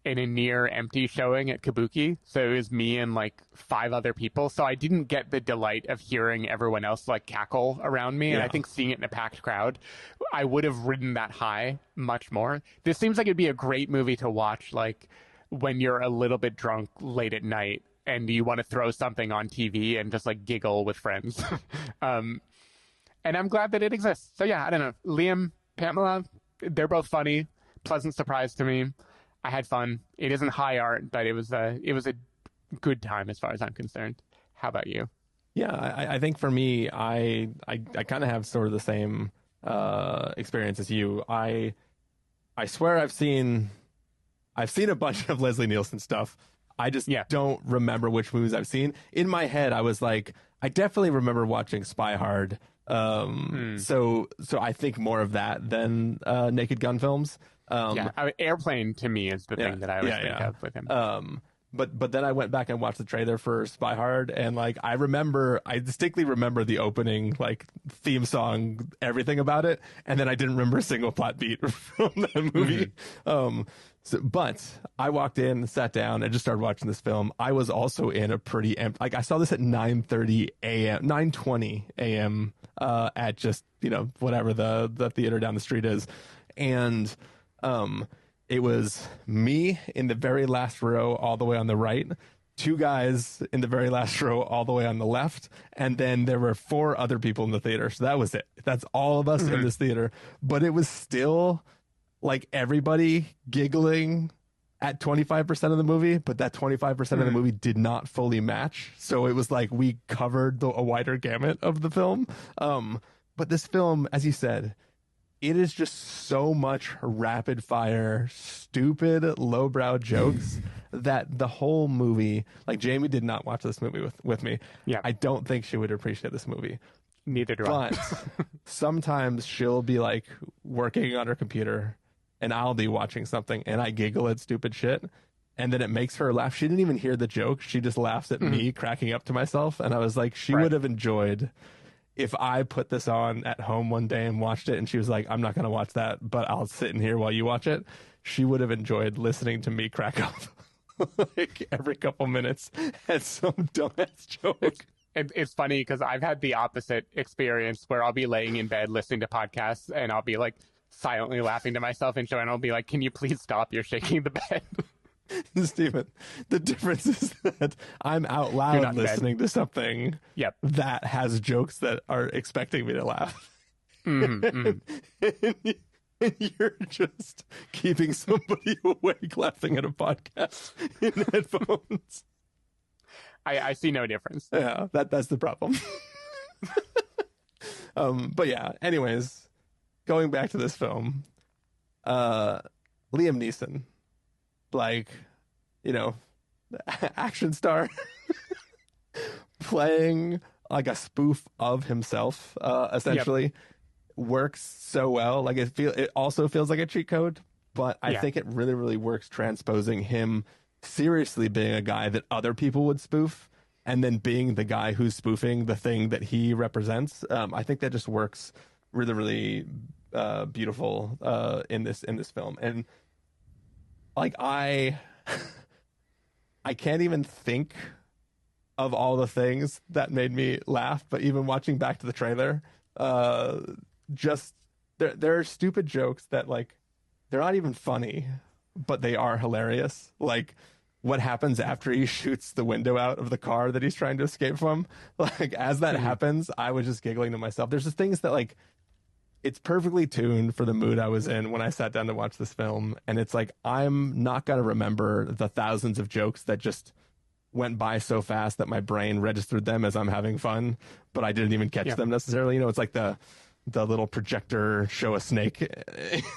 in a near empty showing at Kabuki. So it was me and like 5 other people. So I didn't get the delight of hearing everyone else like cackle around me. Yeah. And I think seeing it in a packed crowd, I would have ridden that high much more. This seems like it'd be a great movie to watch like when you're a little bit drunk late at night and you want to throw something on TV and just like giggle with friends. And I'm glad that it exists. So yeah, I don't know. Liam, Pamela, they're both funny. Pleasant surprise to me. I had fun. It isn't high art, but it was a good time as far as I'm concerned. How about you? Yeah, I think for me, I kind of have sort of the same experience as you. I swear I've seen a bunch of Leslie Nielsen stuff. I just don't remember which movies I've seen. In my head, I was like, I definitely remember watching Spy Hard. So I think more of that than Naked Gun films. Airplane to me is the thing that I always think of with him. But then I went back and watched the trailer for Spy Hard, and like I distinctly remember the opening like theme song, everything about it, and then I didn't remember a single plot beat from that movie. But I walked in, sat down, and just started watching this film. I was also in a pretty empty. Like I saw this at 9:30 a.m., 9:20 a.m. At just whatever the theater down the street is, and it was me in the very last row all the way on the right, 2 guys in the very last row all the way on the left, and then there were 4 other people in the theater. So that was it. That's all of us in this theater. But it was still like everybody giggling at 25% of the movie, but that 25% of the movie did not fully match. So it was like we covered a wider gamut of the film. But this film, as you said, it is just so much rapid fire, stupid, lowbrow jokes that the whole movie, like Jamie did not watch this movie with me. Yeah. I don't think she would appreciate this movie. Neither do I. But sometimes she'll be like working on her computer and I'll be watching something and I giggle at stupid shit. And then it makes her laugh. She didn't even hear the joke. She just laughs at me cracking up to myself. And I was like, she would have enjoyed if I put this on at home one day and watched it and she was like, I'm not going to watch that, but I'll sit in here while you watch it. She would have enjoyed listening to me crack up like every couple minutes at some dumbass joke. It's funny because I've had the opposite experience where I'll be laying in bed listening to podcasts and I'll be like silently laughing to myself, and Joanna will be like, can you please stop? You're shaking the bed. Stephen, the difference is that I'm out loud listening to something that has jokes that are expecting me to laugh. And you're just keeping somebody awake laughing at a podcast in headphones. I see no difference. Yeah, that's the problem. But yeah, anyways, going back to this film, Liam Neeson, like, action star playing like a spoof of himself, essentially works so well. Like it also feels like a cheat code, but I think it really, really works transposing him seriously being a guy that other people would spoof and then being the guy who's spoofing the thing that he represents. I think that just works really, really beautiful in this film. And like I can't even think of all the things that made me laugh, but even watching back to the trailer, just there are stupid jokes that like they're not even funny, but they are hilarious. Like what happens after he shoots the window out of the car that he's trying to escape from. Like as that happens, I was just giggling to myself. There's just things that like it's perfectly tuned for the mood I was in when I sat down to watch this film. And it's like, I'm not going to remember the thousands of jokes that just went by so fast that my brain registered them as I'm having fun, but I didn't even catch them necessarily. It's like the little projector show a snake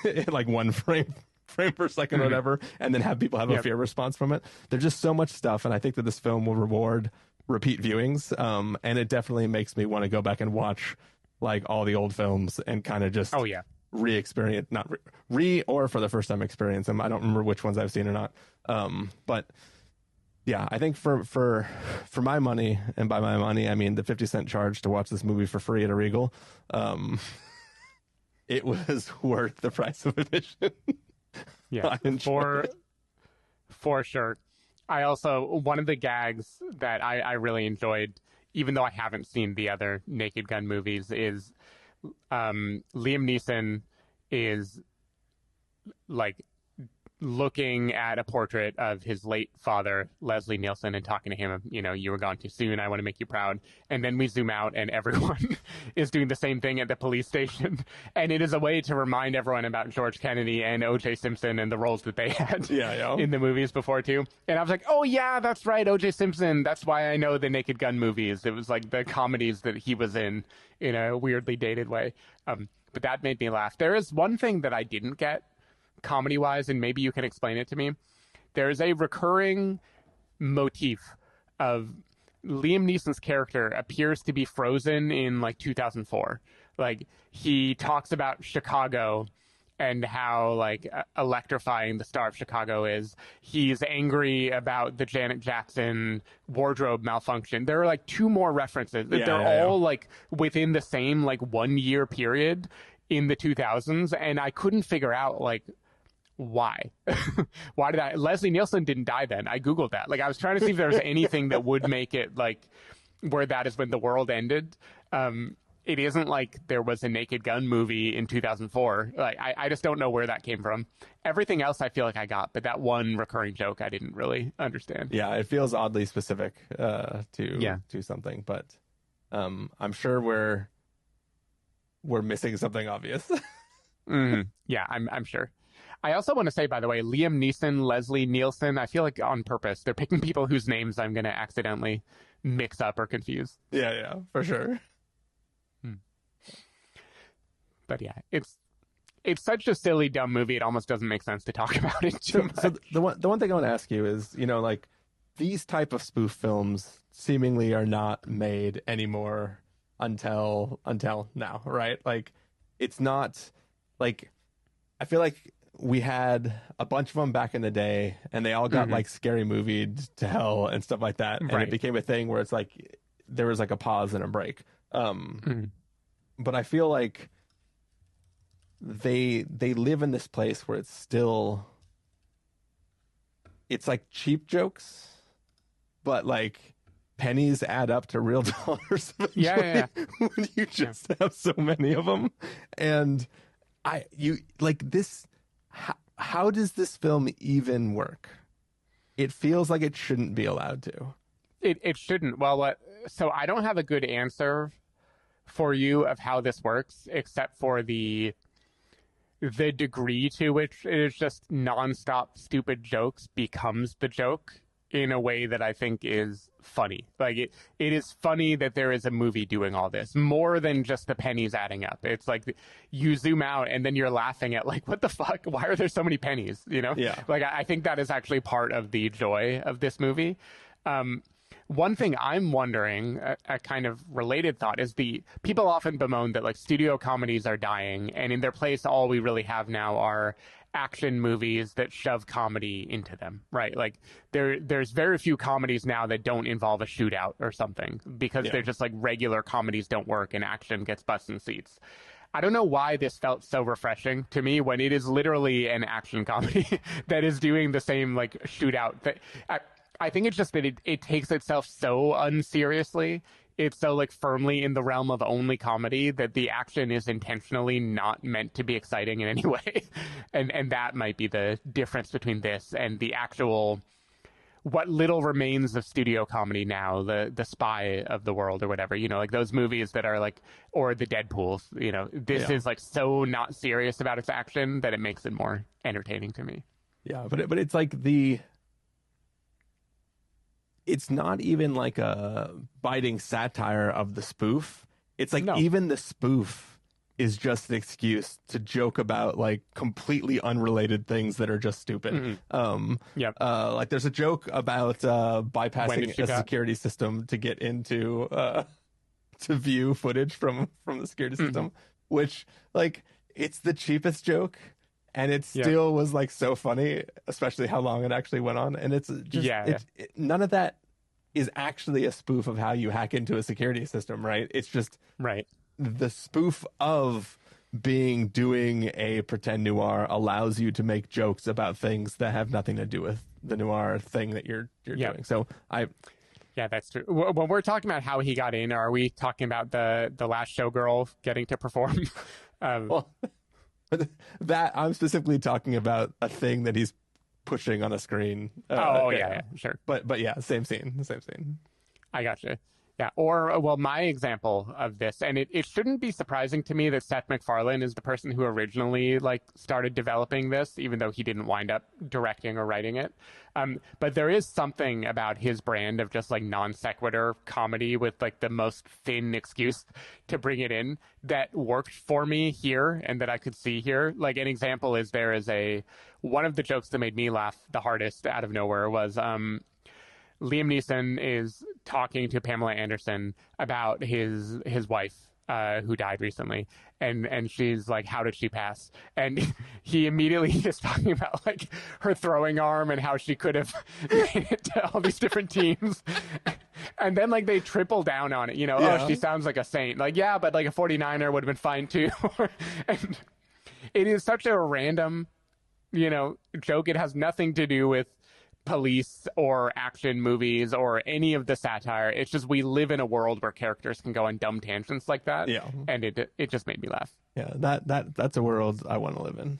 in like one frame frame per second or whatever, and then have people have a fear response from it. There's just so much stuff, and I think that this film will reward repeat viewings, and it definitely makes me want to go back and watch like all the old films and kind of just re-experience, not or for the first time experience them. I don't remember which ones I've seen or not, but yeah, I think for my money, and by my money I mean the 50-cent charge to watch this movie for free at a Regal, it was worth the price of admission. Yeah, for sure. I also, one of the gags that I really enjoyed, even though I haven't seen the other Naked Gun movies, is Liam Neeson is like looking at a portrait of his late father, Leslie Nielsen, and talking to him, you know, you were gone too soon, I want to make you proud. And then we zoom out and everyone is doing the same thing at the police station. And it is a way to remind everyone about George Kennedy and O.J. Simpson and the roles that they had in the movies before too. And I was like, oh yeah, that's right, O.J. Simpson. That's why I know the Naked Gun movies. It was like the comedies that he was in a weirdly dated way. But that made me laugh. There is one thing that I didn't get comedy-wise, and maybe you can explain it to me. There's a recurring motif of Liam Neeson's character appears to be frozen in like 2004. Like he talks about Chicago and how like electrifying the star of Chicago is. He's angry about the Janet Jackson wardrobe malfunction. There are like 2 more references. They're all like within the same like 1 year period in the 2000s, and I couldn't figure out like why. Why did Leslie Nielsen didn't die then. I Googled that. Like I was trying to see if there was anything that would make it like where that is when the world ended. It isn't like there was a Naked Gun movie in 2004. Like I just don't know where that came from. Everything else I feel like I got, but that one recurring joke I didn't really understand. Yeah, it feels oddly specific to something, but I'm sure we're missing something obvious. Yeah, I'm sure. I also want to say, by the way, Liam Neeson, Leslie Nielsen, I feel like on purpose, they're picking people whose names I'm going to accidentally mix up or confuse. Yeah, for sure. But yeah, it's such a silly, dumb movie. It almost doesn't make sense to talk about it too much. So the one thing I want to ask you is, you know, like these type of spoof films seemingly are not made anymore until now, right? Like it's not like, I feel like we had a bunch of them back in the day and they all got like scary movied to hell and stuff like that. And it became a thing where it's like, there was like a pause and a break. But I feel like they live in this place where it's like cheap jokes, but like pennies add up to real dollars. Yeah. When you just have so many of them. And how does this film even work? It feels like it shouldn't be allowed to. It shouldn't. Well, so I don't have a good answer for you of how this works, except for the degree to which it is just nonstop stupid jokes becomes the joke in a way that I think is funny. Like it is funny that there is a movie doing all this more than just the pennies adding up. It's like you zoom out and then you're laughing at like, what the fuck? Why are there so many pennies? You know? Yeah. Like I think that is actually part of the joy of this movie. One thing I'm wondering, a kind of related thought, is people often bemoan that like studio comedies are dying, and in their place, all we really have now are action movies that shove comedy into them, right? Like there's very few comedies now that don't involve a shootout or something, because they're just like regular comedies don't work and action gets butts in seats. I don't know why this felt so refreshing to me when it is literally an action comedy that is doing the same like shootout. I think it's just that it takes itself so unseriously. It's so like firmly in the realm of only comedy that the action is intentionally not meant to be exciting in any way. And that might be the difference between this and the actual, what little remains of studio comedy now, the Spy of the world or whatever, you know, like those movies that are like, or the Deadpools, you know, this is like so not serious about its action that it makes it more entertaining to me. Yeah. But it's like it's not even like a biting satire of the spoof. It's like even the spoof is just an excuse to joke about like completely unrelated things that are just stupid. Like there's a joke about bypassing a security system to get into to view footage from the security system, which like it's the cheapest joke, and it still was like so funny, especially how long it actually went on. And it's just none of that is actually a spoof of how you hack into a security system, right? It's just the spoof of doing a pretend noir allows you to make jokes about things that have nothing to do with the noir thing that you're doing. So that's true. When we're talking about how he got in, are we talking about the last showgirl getting to perform? Well, that I'm specifically talking about a thing that he's pushing on a screen. Sure. But yeah, same scene. I gotcha. Yeah. Or, well, my example of this, and it shouldn't be surprising to me that Seth MacFarlane is the person who originally like started developing this, even though he didn't wind up directing or writing it. But there is something about his brand of just like non sequitur comedy with like the most thin excuse to bring it in that worked for me here and that I could see here. Like an example is one of the jokes that made me laugh the hardest out of nowhere was, Liam Neeson is talking to Pamela Anderson about his wife who died recently, and she's like, how did she pass? And he immediately is talking about like her throwing arm and how she could have made it to all these different teams. And then like they triple down on it, oh, she sounds like a saint. Like, yeah, but like a 49er would have been fine too. And it is such a random, joke. It has nothing to do with police or action movies or any of the satire. It's just we live in a world where characters can go on dumb tangents like that. Yeah. And it just made me laugh. Yeah, that's a world I want to live in.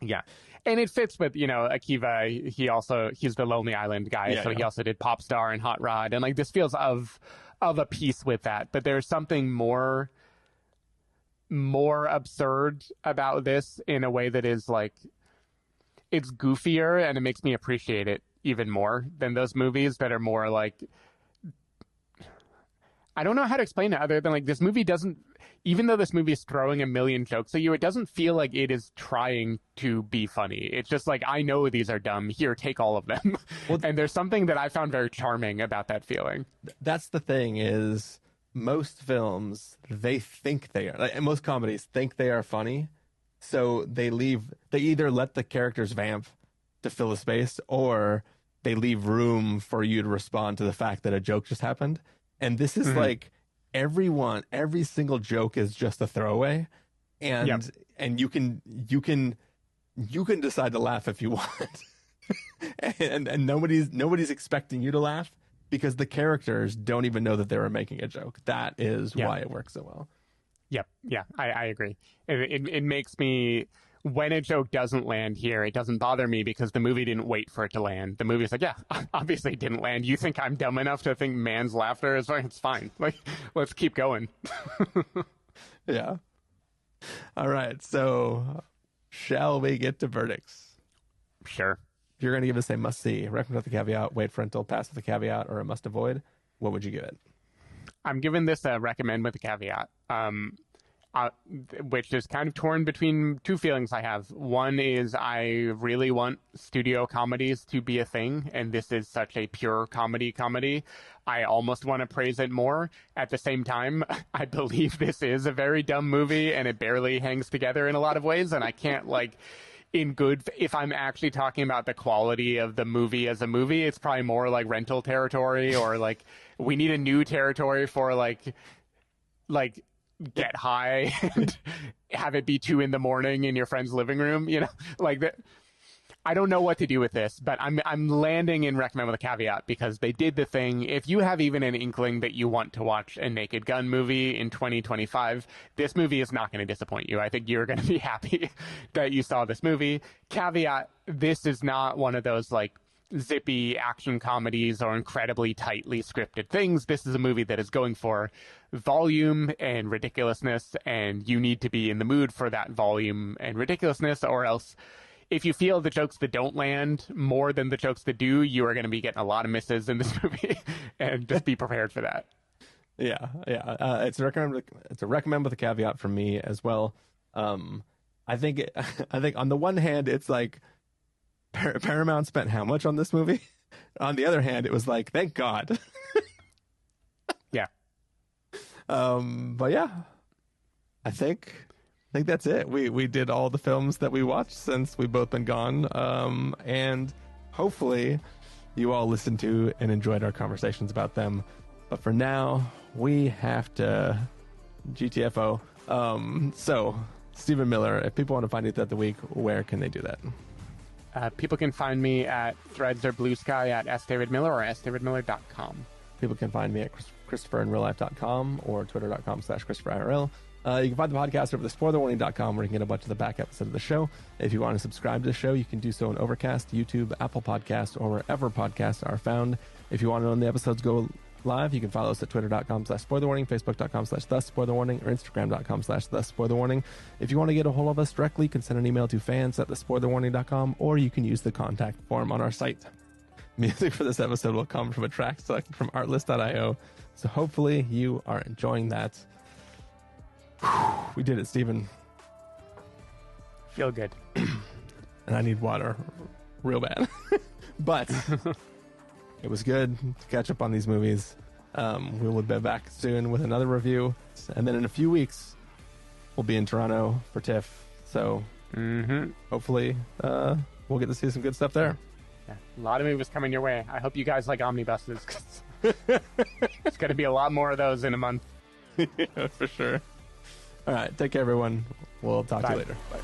Yeah. And it fits with, Akiva, he's the Lonely Island guy, he also did Pop Star and Hot Rod, and like this feels of a piece with that. But there's something more absurd about this in a way that is like, it's goofier, and it makes me appreciate it even more than those movies that are more like, I don't know how to explain it other than like this movie doesn't, even though this movie is throwing a million jokes at you, it doesn't feel like it is trying to be funny. It's just like, I know these are dumb. Here, take all of them. Well, and there's something that I found very charming about that feeling. That's the thing is most films, they think they are, and most comedies think they are funny. So they either let the characters vamp to fill the space, or they leave room for you to respond to the fact that a joke just happened. And this is like every single joke is just a throwaway. And you can decide to laugh if you want. and nobody's expecting you to laugh because the characters don't even know that they were making a joke. That is why it works so well. Yep. Yeah, I agree. It makes me, when a joke doesn't land here, it doesn't bother me because the movie didn't wait for it to land. The movie's like, yeah, obviously it didn't land. You think I'm dumb enough to think man's laughter is like, it's fine. Like, let's keep going. Yeah. All right. So shall we get to verdicts? Sure. If you're going to give us a must see, recommend with a caveat, wait for rental, pass with a caveat, or a must avoid, what would you give it? I'm giving this a recommend with a caveat, which is kind of torn between two feelings I have. One is I really want studio comedies to be a thing, and this is such a pure comedy. I almost want to praise it more. At the same time, I believe this is a very dumb movie, and it barely hangs together in a lot of ways, and I can't, like... if I'm actually talking about the quality of the movie as a movie, it's probably more like rental territory, or like we need a new territory for like get high and have it be 2 a.m. in your friend's living room, like that. I don't know what to do with this, but I'm landing in recommend with a caveat because they did the thing. If you have even an inkling that you want to watch a Naked Gun movie in 2025, this movie is not going to disappoint you. I think you're going to be happy that you saw this movie. Caveat, this is not one of those like zippy action comedies or incredibly tightly scripted things. This is a movie that is going for volume and ridiculousness, and you need to be in the mood for that volume and ridiculousness, or else if you feel the jokes that don't land more than the jokes that do, you are going to be getting a lot of misses in this movie, and just be prepared for that. Yeah. It's a recommend with a caveat from me as well. I think on the one hand, it's like Paramount spent how much on this movie? On the other hand, it was like, thank God. Yeah. But yeah, I think that's it. We did all the films that we watched since we've both been gone. And hopefully you all listened to and enjoyed our conversations about them. But for now, we have to GTFO. So, Stephen Miller, if people want to find you throughout the week, where can they do that? People can find me at Threads or Blue Sky at sdavidmiller or sdavidmiller.com. People can find me at ChristopherInRealLife.com or Twitter.com/ChristopherIRL. You can find the podcast over at SpoilerWarning.com, where you can get a bunch of the back episodes of the show. If you want to subscribe to the show, you can do so on Overcast, YouTube, Apple Podcasts, or wherever podcasts are found. If you want to know when the episodes go live, you can follow us at Twitter.com/SpoilerWarning, Facebook.com/TheSpoilerWarning, or Instagram.com/TheSpoilerWarning. If you want to get a hold of us directly, you can send an email to fans@TheSpoilerWarning.com, or you can use the contact form on our site. Music for this episode will come from a track selected from Artlist.io, so hopefully you are enjoying that. We did it, Stephen. Feel good. And I need water real bad. But it was good to catch up on these movies. We will be back soon with another review. And then in a few weeks, we'll be in Toronto for TIFF. So hopefully we'll get to see some good stuff there. Yeah, a lot of movies coming your way. I hope you guys like omnibuses. It's going to be a lot more of those in a month. Yeah, for sure. All right. Take care, everyone. We'll talk to you later. Bye.